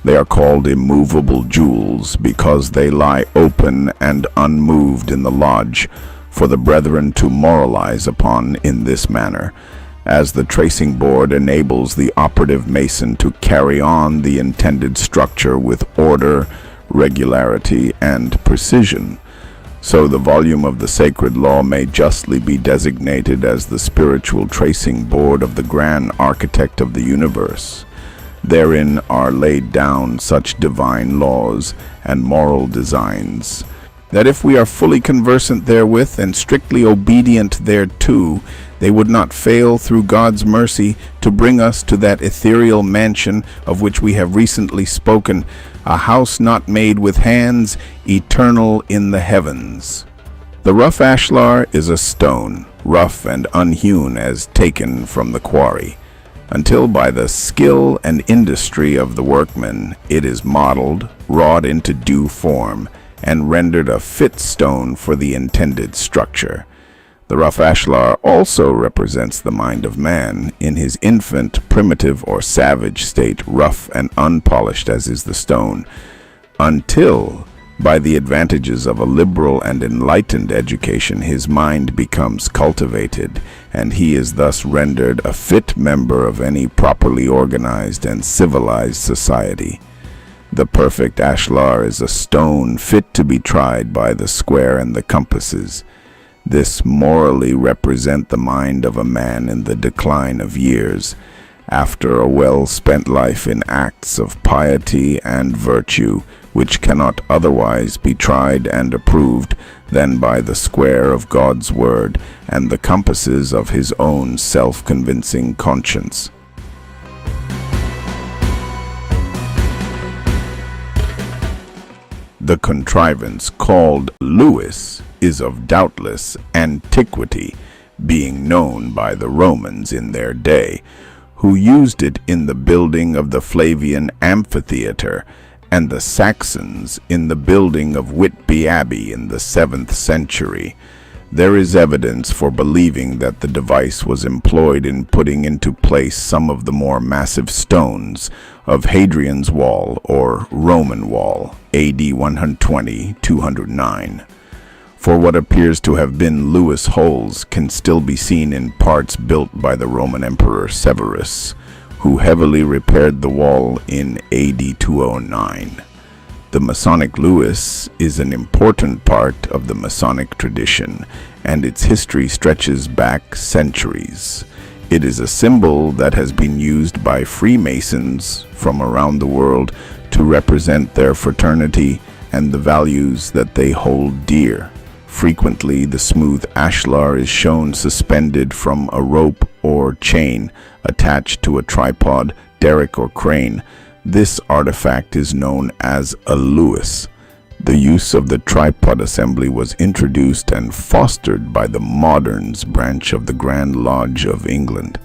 They are called immovable jewels because they lie open and unmoved in the lodge for the brethren to moralize upon in this manner, as the tracing board enables the operative mason to carry on the intended structure with order, regularity, and precision. So the volume of the sacred law may justly be designated as the spiritual tracing board of the grand architect of the universe. Therein are laid down such divine laws and moral designs, that if we are fully conversant therewith and strictly obedient thereto, they would not fail through God's mercy to bring us to that ethereal mansion of which we have recently spoken, a house not made with hands, eternal in the heavens. The rough ashlar is a stone, rough and unhewn as taken from the quarry, until by the skill and industry of the workman it is modeled, wrought into due form, and rendered a fit stone for the intended structure. The rough ashlar also represents the mind of man in his infant, primitive, or savage state, rough and unpolished as is the stone, until, by the advantages of a liberal and enlightened education, his mind becomes cultivated, and he is thus rendered a fit member of any properly organized and civilized society. The perfect ashlar is a stone fit to be tried by the square and the compasses. This morally represent the mind of a man in the decline of years, after a well-spent life in acts of piety and virtue, which cannot otherwise be tried and approved than by the square of God's word and the compasses of his own self-convincing conscience. The contrivance called Lewis is of doubtless antiquity, being known by the Romans in their day, who used it in the building of the Flavian amphitheater, and the Saxons in the building of Whitby Abbey in the 7th century. There is evidence for believing that the device was employed in putting into place some of the more massive stones of Hadrian's Wall or Roman Wall, AD 120-209. For what appears to have been Lewis holes can still be seen in parts built by the Roman Emperor Severus, who heavily repaired the wall in AD 209. The Masonic Lewis is an important part of the Masonic tradition, and its history stretches back centuries. It is a symbol that has been used by Freemasons from around the world to represent their fraternity and the values that they hold dear. Frequently, the smooth ashlar is shown suspended from a rope or chain attached to a tripod, derrick, or crane. This artifact is known as a Lewis. The use of the tripod assembly was introduced and fostered by the Moderns branch of the Grand Lodge of England.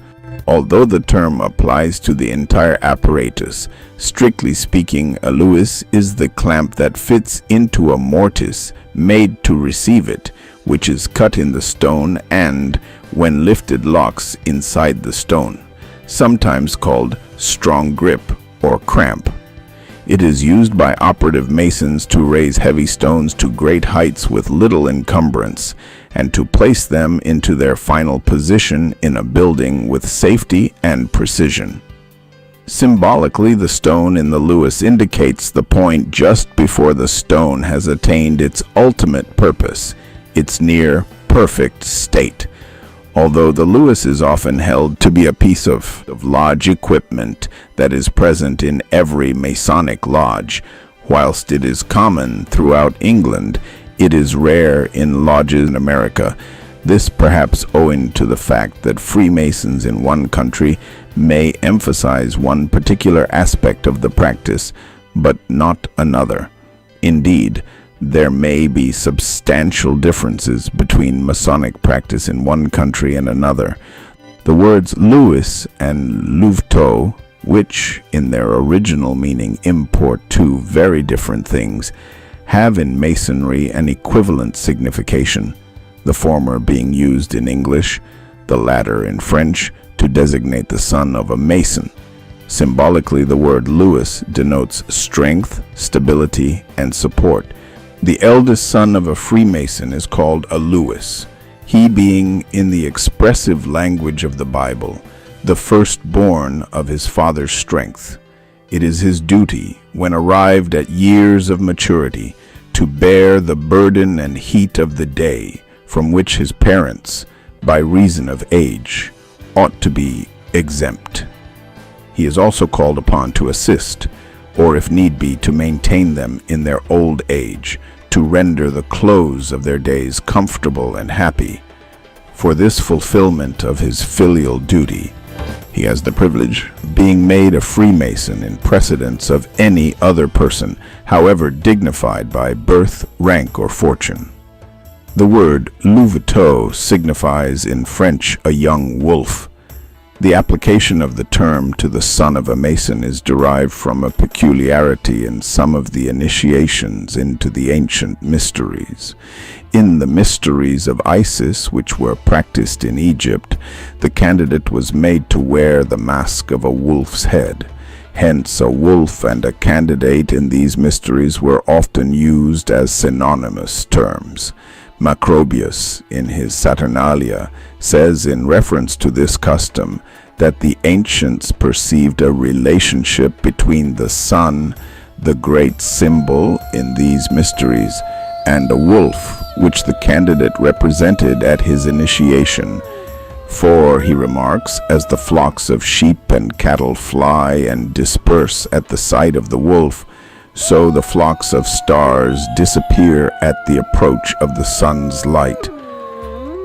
Although the term applies to the entire apparatus, strictly speaking, a Lewis is the clamp that fits into a mortise made to receive it, which is cut in the stone and, when lifted, locks inside the stone, sometimes called strong grip or cramp. It is used by operative masons to raise heavy stones to great heights with little encumbrance, and to place them into their final position in a building with safety and precision. Symbolically, the stone in the Lewis indicates the point just before the stone has attained its ultimate purpose, its near perfect state. Although the Lewis is often held to be a piece of lodge equipment that is present in every Masonic lodge, whilst it is common throughout England, it is rare in lodges in America. This perhaps owing to the fact that Freemasons in one country may emphasize one particular aspect of the practice, but not another. Indeed, there may be substantial differences between Masonic practice in one country and another. The words Lewis and Louveteau, which in their original meaning import two very different things, have in Masonry an equivalent signification, the former being used in English, the latter in French, to designate the son of a Mason. Symbolically, the word Lewis denotes strength, stability, and support. The eldest son of a Freemason is called a Lewis, he being, in the expressive language of the Bible, the firstborn of his father's strength. It is his duty, when arrived at years of maturity, to bear the burden and heat of the day from which his parents, by reason of age, ought to be exempt. He is also called upon to assist, or if need be, to maintain them in their old age, to render the close of their days comfortable and happy. For this fulfillment of his filial duty, he has the privilege of being made a Freemason in precedence of any other person, however dignified by birth, rank, or fortune. The word Louveteau signifies in French a young wolf. The application of the term to the son of a Mason is derived from a peculiarity in some of the initiations into the ancient mysteries. In the mysteries of Isis, which were practiced in Egypt, the candidate was made to wear the mask of a wolf's head. Hence, a wolf and a candidate in these mysteries were often used as synonymous terms. Macrobius, in his Saturnalia, says in reference to this custom that the ancients perceived a relationship between the sun, the great symbol in these mysteries, and a wolf, which the candidate represented at his initiation. For, he remarks, as the flocks of sheep and cattle fly and disperse at the sight of the wolf, so the flocks of stars disappear at the approach of the sun's light.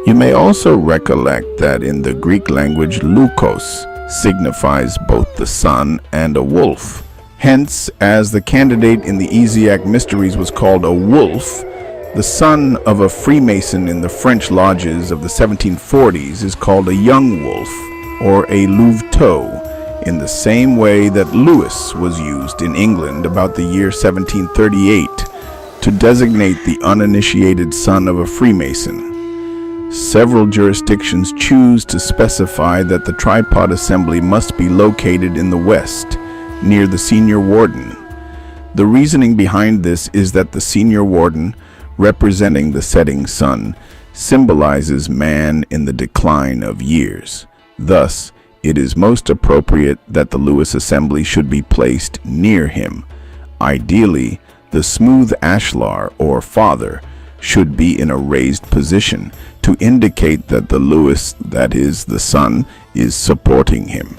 You may also recollect that in the Greek language, leukos signifies both the sun and a wolf. Hence, as the candidate in the XVIII mysteries was called a wolf, the son of a Freemason in the French lodges of the 1740s is called a young wolf, or a Louveteau, in the same way that Lewis was used in England about the year 1738 to designate the uninitiated son of a Freemason. Several jurisdictions choose to specify that the tripod assembly must be located in the west, near the senior warden. The reasoning behind this is that the senior warden, representing the setting sun, symbolizes man in the decline of years. Thus, it is most appropriate that the Lewis assembly should be placed near him. Ideally, the smooth ashlar, or father, should be in a raised position to indicate that the Lewis, that is, the sun, is supporting him.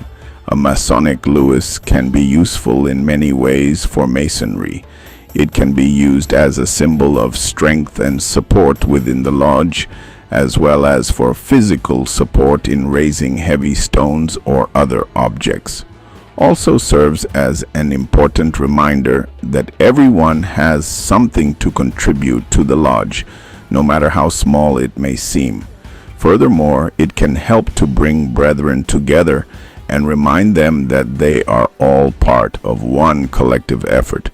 A Masonic Lewis can be useful in many ways for Masonry. It can be used as a symbol of strength and support within the lodge, as well as for physical support in raising heavy stones or other objects. Also serves as an important reminder that everyone has something to contribute to the lodge, no matter how small it may seem. Furthermore, it can help to bring brethren together and remind them that they are all part of one collective effort.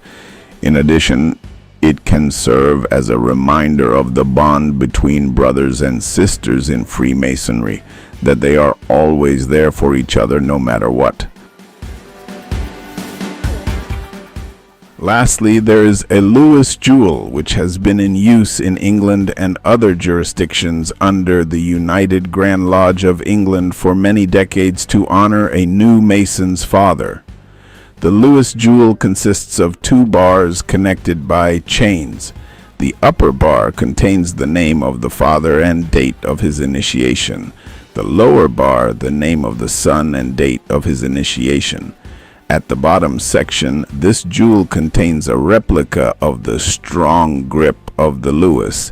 In addition, it can serve as a reminder of the bond between brothers and sisters in Freemasonry, that they are always there for each other no matter what. Lastly, there is a Lewis jewel, which has been in use in England and other jurisdictions under the United Grand Lodge of England for many decades to honor a new Mason's father. The Lewis jewel consists of two bars connected by chains. The upper bar contains the name of the father and date of his initiation. The lower bar, the name of the son and date of his initiation. At the bottom section, this jewel contains a replica of the strong grip of the Lewis,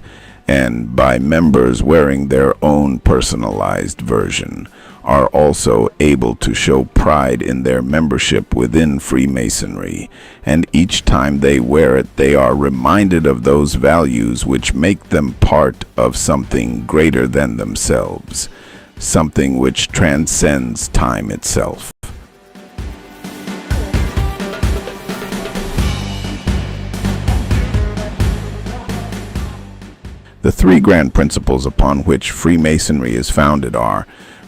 and by members wearing their own personalized version, are also able to show pride in their membership within Freemasonry, and each time they wear it, they are reminded of those values which make them part of something greater than themselves, something which transcends time itself. The three grand principles upon which Freemasonry is founded are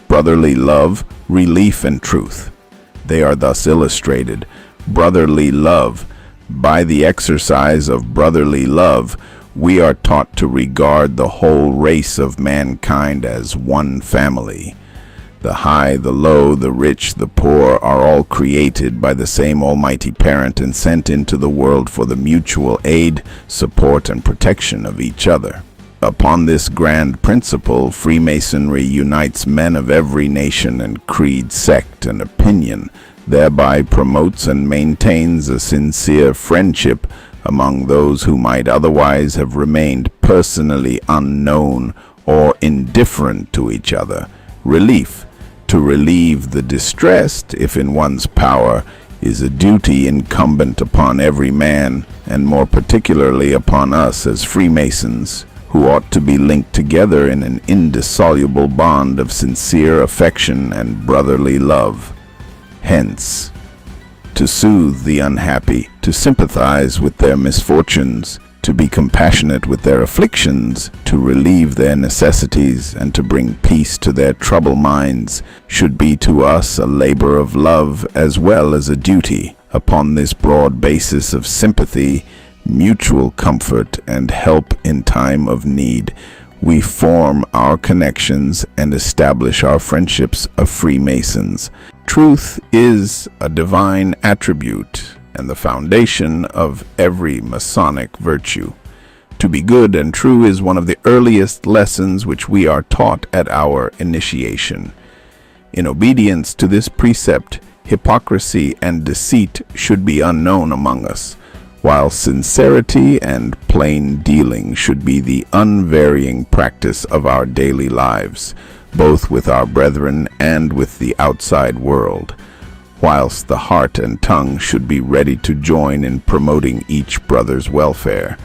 brotherly love, relief, and truth. They are thus illustrated. Brotherly love. By the exercise of brotherly love, we are taught to regard the whole race of mankind as one family. The high, the low, the rich, the poor are all created by the same Almighty Parent and sent into the world for the mutual aid, support, and protection of each other. Upon this grand principle, Freemasonry unites men of every nation and creed, sect, and opinion, thereby promotes and maintains a sincere friendship among those who might otherwise have remained personally unknown or indifferent to each other. Relief. To relieve the distressed, if in one's power, is a duty incumbent upon every man, and more particularly upon us as Freemasons, who ought to be linked together in an indissoluble bond of sincere affection and brotherly love. Hence, to soothe the unhappy, to sympathize with their misfortunes, to be compassionate with their afflictions, to relieve their necessities, and to bring peace to their troubled minds, should be to us a labor of love as well as a duty. Upon this broad basis of sympathy, mutual comfort, and help in time of need, we form our connections and establish our friendships of Freemasons. Truth is a divine attribute and the foundation of every Masonic virtue. To be good and true is one of the earliest lessons which we are taught at our initiation. In obedience to this precept, hypocrisy and deceit should be unknown among us, while sincerity and plain dealing should be the unvarying practice of our daily lives, both with our brethren and with the outside world, whilst the heart and tongue should be ready to join in promoting each brother's welfare.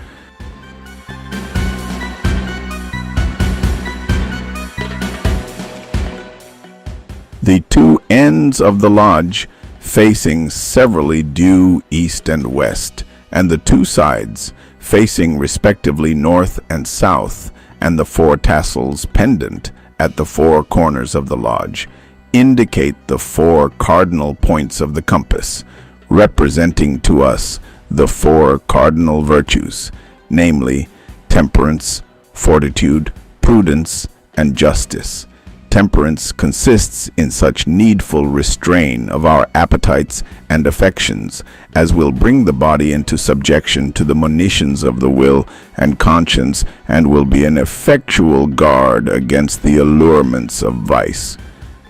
The two ends of the lodge facing severally due east and west, and the two sides facing respectively north and south, and the four tassels pendant at the four corners of the lodge, indicate the four cardinal points of the compass, representing to us the four cardinal virtues, namely temperance, fortitude, prudence, and justice. Temperance consists in such needful restraint of our appetites and affections as will bring the body into subjection to the monitions of the will and conscience, and will be an effectual guard against the allurements of vice.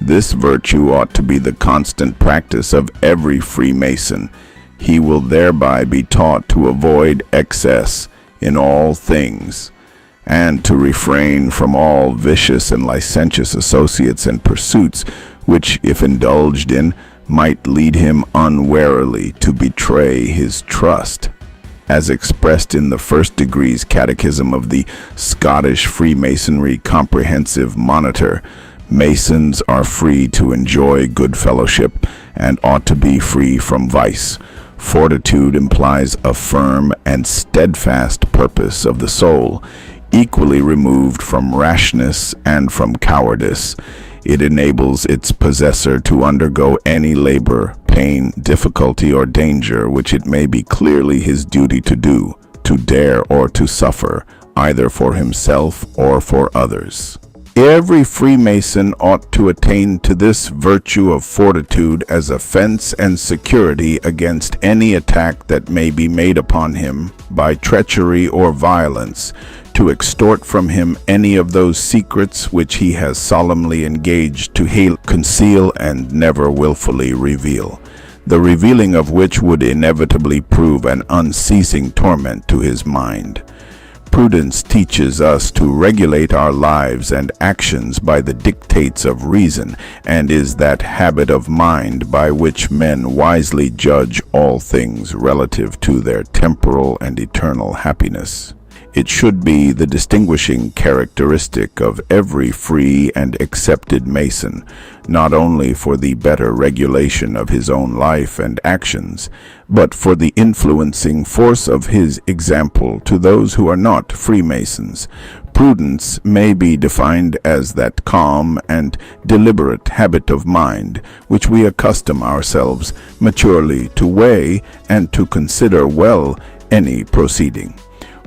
This virtue ought to be the constant practice of every Freemason. He will thereby be taught to avoid excess in all things, and to refrain from all vicious and licentious associates and pursuits, which, if indulged in, might lead him unwarily to betray his trust. As expressed in the First Degrees Catechism of the Scottish Freemasonry Comprehensive Monitor, Masons are free to enjoy good fellowship and ought to be free from vice. Fortitude implies a firm and steadfast purpose of the soul, equally removed from rashness and from cowardice. It enables its possessor to undergo any labor, pain, difficulty, or danger which it may be clearly his duty to do, to dare, or to suffer, either for himself or for others. Every Freemason ought to attain to this virtue of fortitude as a fence and security against any attack that may be made upon him by treachery or violence, to extort from him any of those secrets which he has solemnly engaged to conceal and never willfully reveal, the revealing of which would inevitably prove an unceasing torment to his mind. Prudence teaches us to regulate our lives and actions by the dictates of reason, and is that habit of mind by which men wisely judge all things relative to their temporal and eternal happiness. It should be the distinguishing characteristic of every free and accepted Mason, not only for the better regulation of his own life and actions, but for the influencing force of his example to those who are not Freemasons. Prudence may be defined as that calm and deliberate habit of mind which we accustom ourselves maturely to weigh and to consider well any proceeding,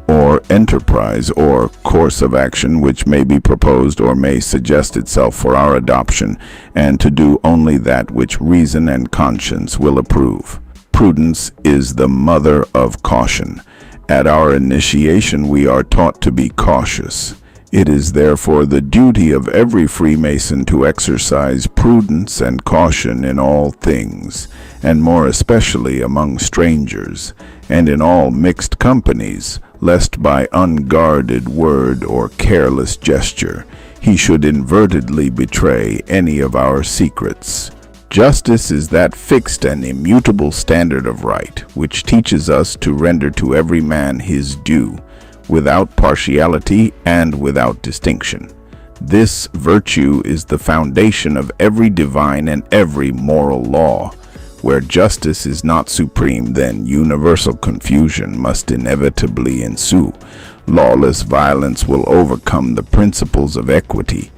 or enterprise, or course of action which may be proposed or may suggest itself for our adoption, and to do only that which reason and conscience will approve. Prudence is the mother of caution. At our initiation we are taught to be cautious. It is therefore the duty of every Freemason to exercise prudence and caution in all things, and more especially among strangers, and in all mixed companies, lest by unguarded word or careless gesture he should inadvertently betray any of our secrets. Justice is that fixed and immutable standard of right which teaches us to render to every man his due, without partiality and without distinction. This virtue is the foundation of every divine and every moral law. Where justice is not supreme, then universal confusion must inevitably ensue. Lawless violence will overcome the principles of equity,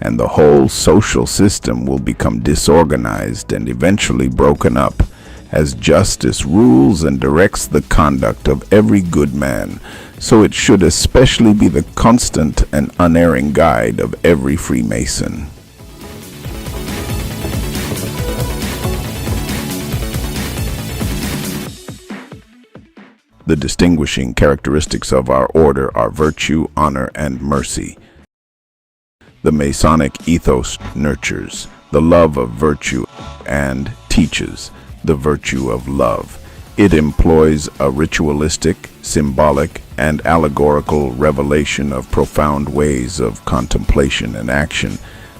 and the whole social system will become disorganized and eventually broken up. As justice rules and directs the conduct of every good man, so it should especially be the constant and unerring guide of every Freemason. The distinguishing characteristics of our order are virtue, honor, and mercy. The Masonic ethos nurtures the love of virtue and teaches the virtue of love. It employs a ritualistic, symbolic, and allegorical revelation of profound ways of contemplation and action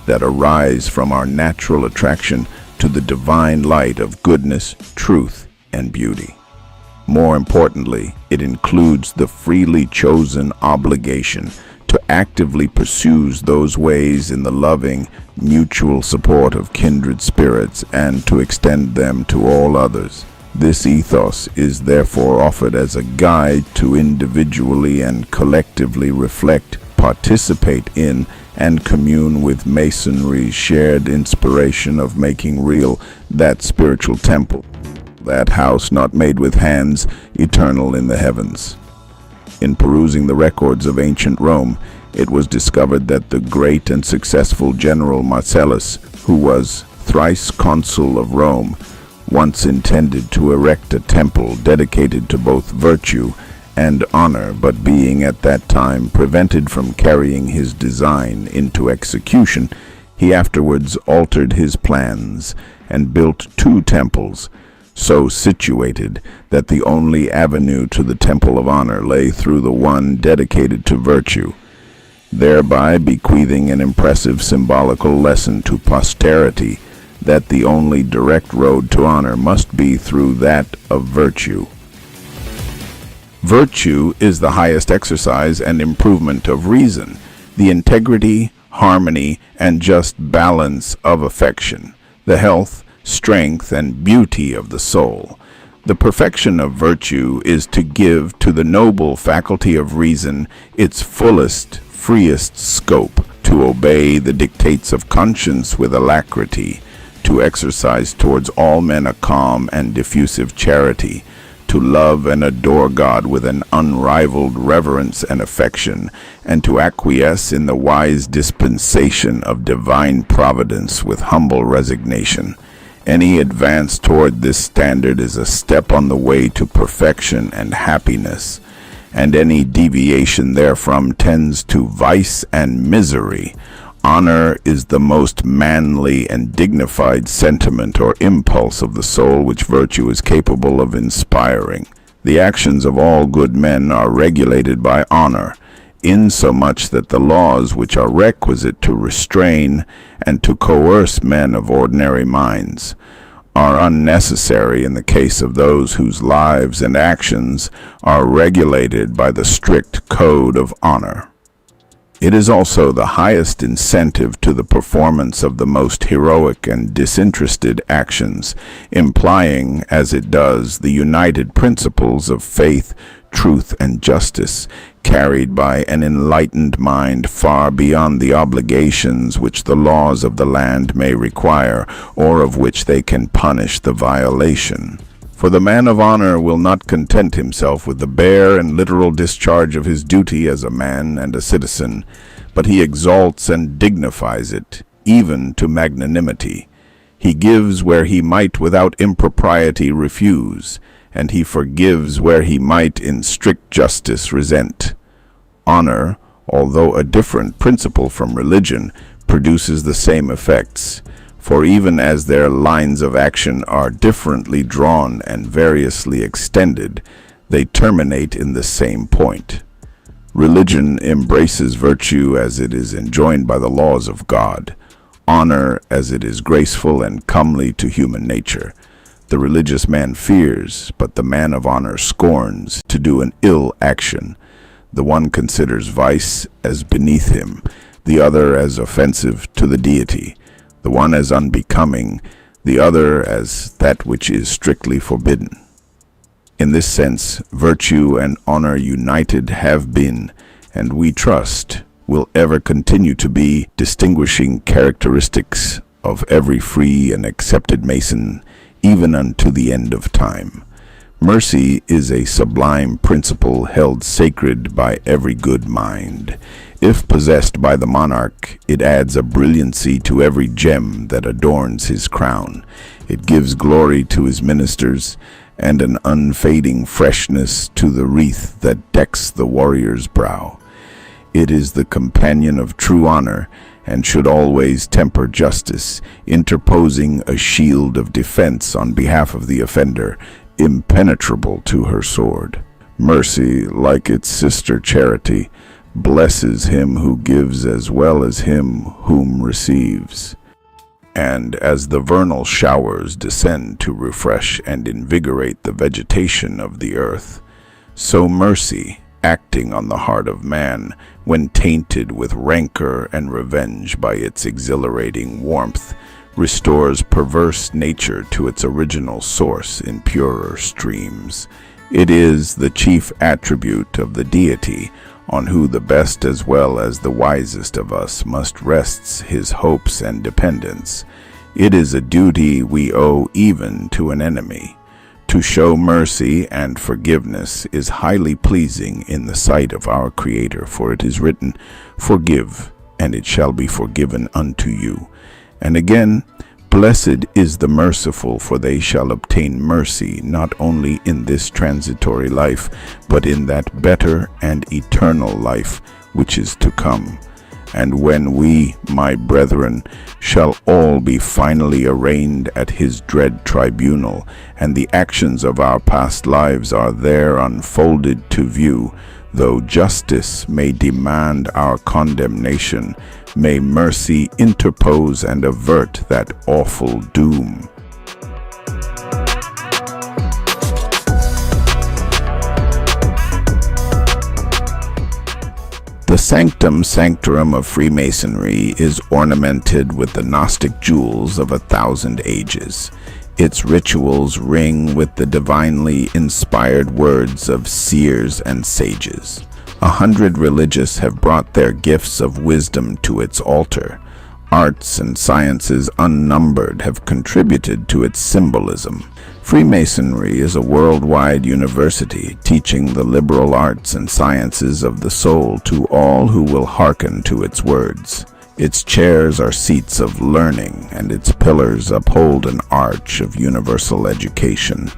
that arise from our natural attraction to the divine light of goodness, truth, and beauty. More importantly, it includes the freely chosen obligation to actively pursue those ways in the loving, mutual support of kindred spirits and to extend them to all others. This ethos is therefore offered as a guide to individually and collectively reflect, participate in, and commune with Masonry's shared inspiration of making real that spiritual temple, that house not made with hands, eternal in the heavens. In perusing the records of ancient Rome, it was discovered that the great and successful general Marcellus, who was thrice consul of Rome, once intended to erect a temple dedicated to both virtue and honor, but being at that time prevented from carrying his design into execution, he afterwards altered his plans and built two temples, so situated that the only avenue to the Temple of Honor lay through the one dedicated to virtue, thereby bequeathing an impressive symbolical lesson to posterity that the only direct road to honor must be through that of virtue. Virtue is the highest exercise and improvement of reason, the integrity, harmony, and just balance of affection, the health, strength, and beauty of the soul. The perfection of virtue is to give to the noble faculty of reason its fullest, freest scope, to obey the dictates of conscience with alacrity, to exercise towards all men a calm and diffusive charity, to love and adore God with an unrivaled reverence and affection, and to acquiesce in the wise dispensation of divine providence with humble resignation. Any advance toward this standard is a step on the way to perfection and happiness, and any deviation therefrom tends to vice and misery. Honor is the most manly and dignified sentiment or impulse of the soul which virtue is capable of inspiring. The actions of all good men are regulated by honor, insomuch that the laws which are requisite to restrain and to coerce men of ordinary minds are unnecessary in the case of those whose lives and actions are regulated by the strict code of honor. It is also the highest incentive to the performance of the most heroic and disinterested actions, implying, as it does, the united principles of faith, truth, and justice, carried by an enlightened mind far beyond the obligations which the laws of the land may require, or of which they can punish the violation. For the man of honor will not content himself with the bare and literal discharge of his duty as a man and a citizen, but he exalts and dignifies it, even to magnanimity. He gives where he might without impropriety refuse, and he forgives where he might in strict justice resent. Honor, although a different principle from religion, produces the same effects. For even as their lines of action are differently drawn and variously extended, they terminate in the same point. Religion embraces virtue as it is enjoined by the laws of God, honor as it is graceful and comely to human nature. The religious man fears, but the man of honor scorns to do an ill action. The one considers vice as beneath him, the other as offensive to the deity. The one as unbecoming, the other as that which is strictly forbidden. In this sense, virtue and honor united have been, and we trust, will ever continue to be, distinguishing characteristics of every free and accepted Mason, even unto the end of time. Mercy is a sublime principle held sacred by every good mind. If possessed by the monarch, it adds a brilliancy to every gem that adorns his crown. It gives glory to his ministers, and an unfading freshness to the wreath that decks the warrior's brow. It is the companion of true honor, and should always temper justice, interposing a shield of defense on behalf of the offender, impenetrable to her sword. Mercy, like its sister charity, blesses him who gives as well as him whom receives. And as the vernal showers descend to refresh and invigorate the vegetation of the earth, so mercy, acting on the heart of man, when tainted with rancor and revenge by its exhilarating warmth, restores perverse nature to its original source in purer streams. It is the chief attribute of the deity, on who the best as well as the wisest of us must rest his hopes and dependence. It is a duty we owe even to an enemy. To show mercy and forgiveness is highly pleasing in the sight of our Creator, for it is written, "Forgive, and it shall be forgiven unto you." And again, "Blessed is the merciful, for they shall obtain mercy, not only in this transitory life, but in that better and eternal life which is to come. And when we, my brethren, shall all be finally arraigned at his dread tribunal, and the actions of our past lives are there unfolded to view, though justice may demand our condemnation, may mercy interpose and avert that awful doom." The sanctum sanctorum of Freemasonry is ornamented with the Gnostic jewels of 1,000 ages. Its rituals ring with the divinely inspired words of seers and sages. 100 religious have brought their gifts of wisdom to its altar. Arts and sciences unnumbered have contributed to its symbolism. Freemasonry is a worldwide university teaching the liberal arts and sciences of the soul to all who will hearken to its words. Its chairs are seats of learning, and its pillars uphold an arch of universal education.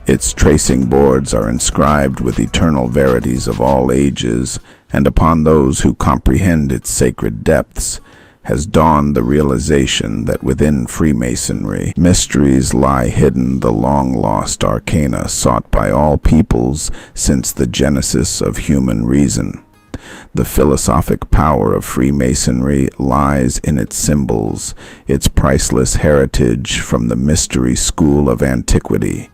Its tracing boards are inscribed with eternal verities of all ages, and upon those who comprehend its sacred depths, has dawned the realization that within Freemasonry, mysteries lie hidden, the long-lost arcana sought by all peoples since the genesis of human reason. The philosophic power of Freemasonry lies in its symbols, its priceless heritage from the mystery school of antiquity.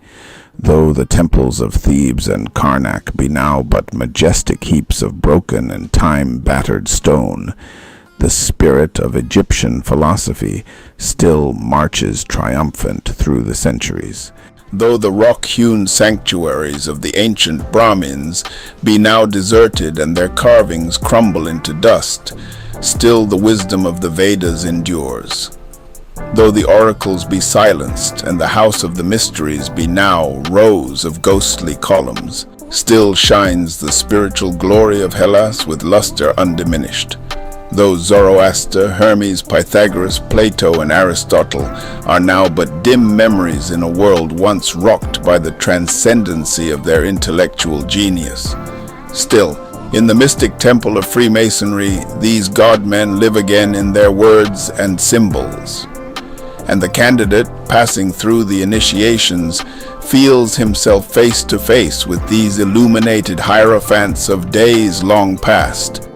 Though the temples of Thebes and Karnak be now but majestic heaps of broken and time-battered stone, the spirit of Egyptian philosophy still marches triumphant through the centuries. Though the rock-hewn sanctuaries of the ancient Brahmins be now deserted and their carvings crumble into dust, still the wisdom of the Vedas endures. Though the oracles be silenced and the house of the mysteries be now rows of ghostly columns, still shines the spiritual glory of Hellas with luster undiminished. Though Zoroaster, Hermes, Pythagoras, Plato, and Aristotle are now but dim memories in a world once rocked by the transcendency of their intellectual genius, still, in the mystic temple of Freemasonry, these god-men live again in their words and symbols. And the candidate, passing through the initiations, feels himself face to face with these illuminated hierophants of days long past.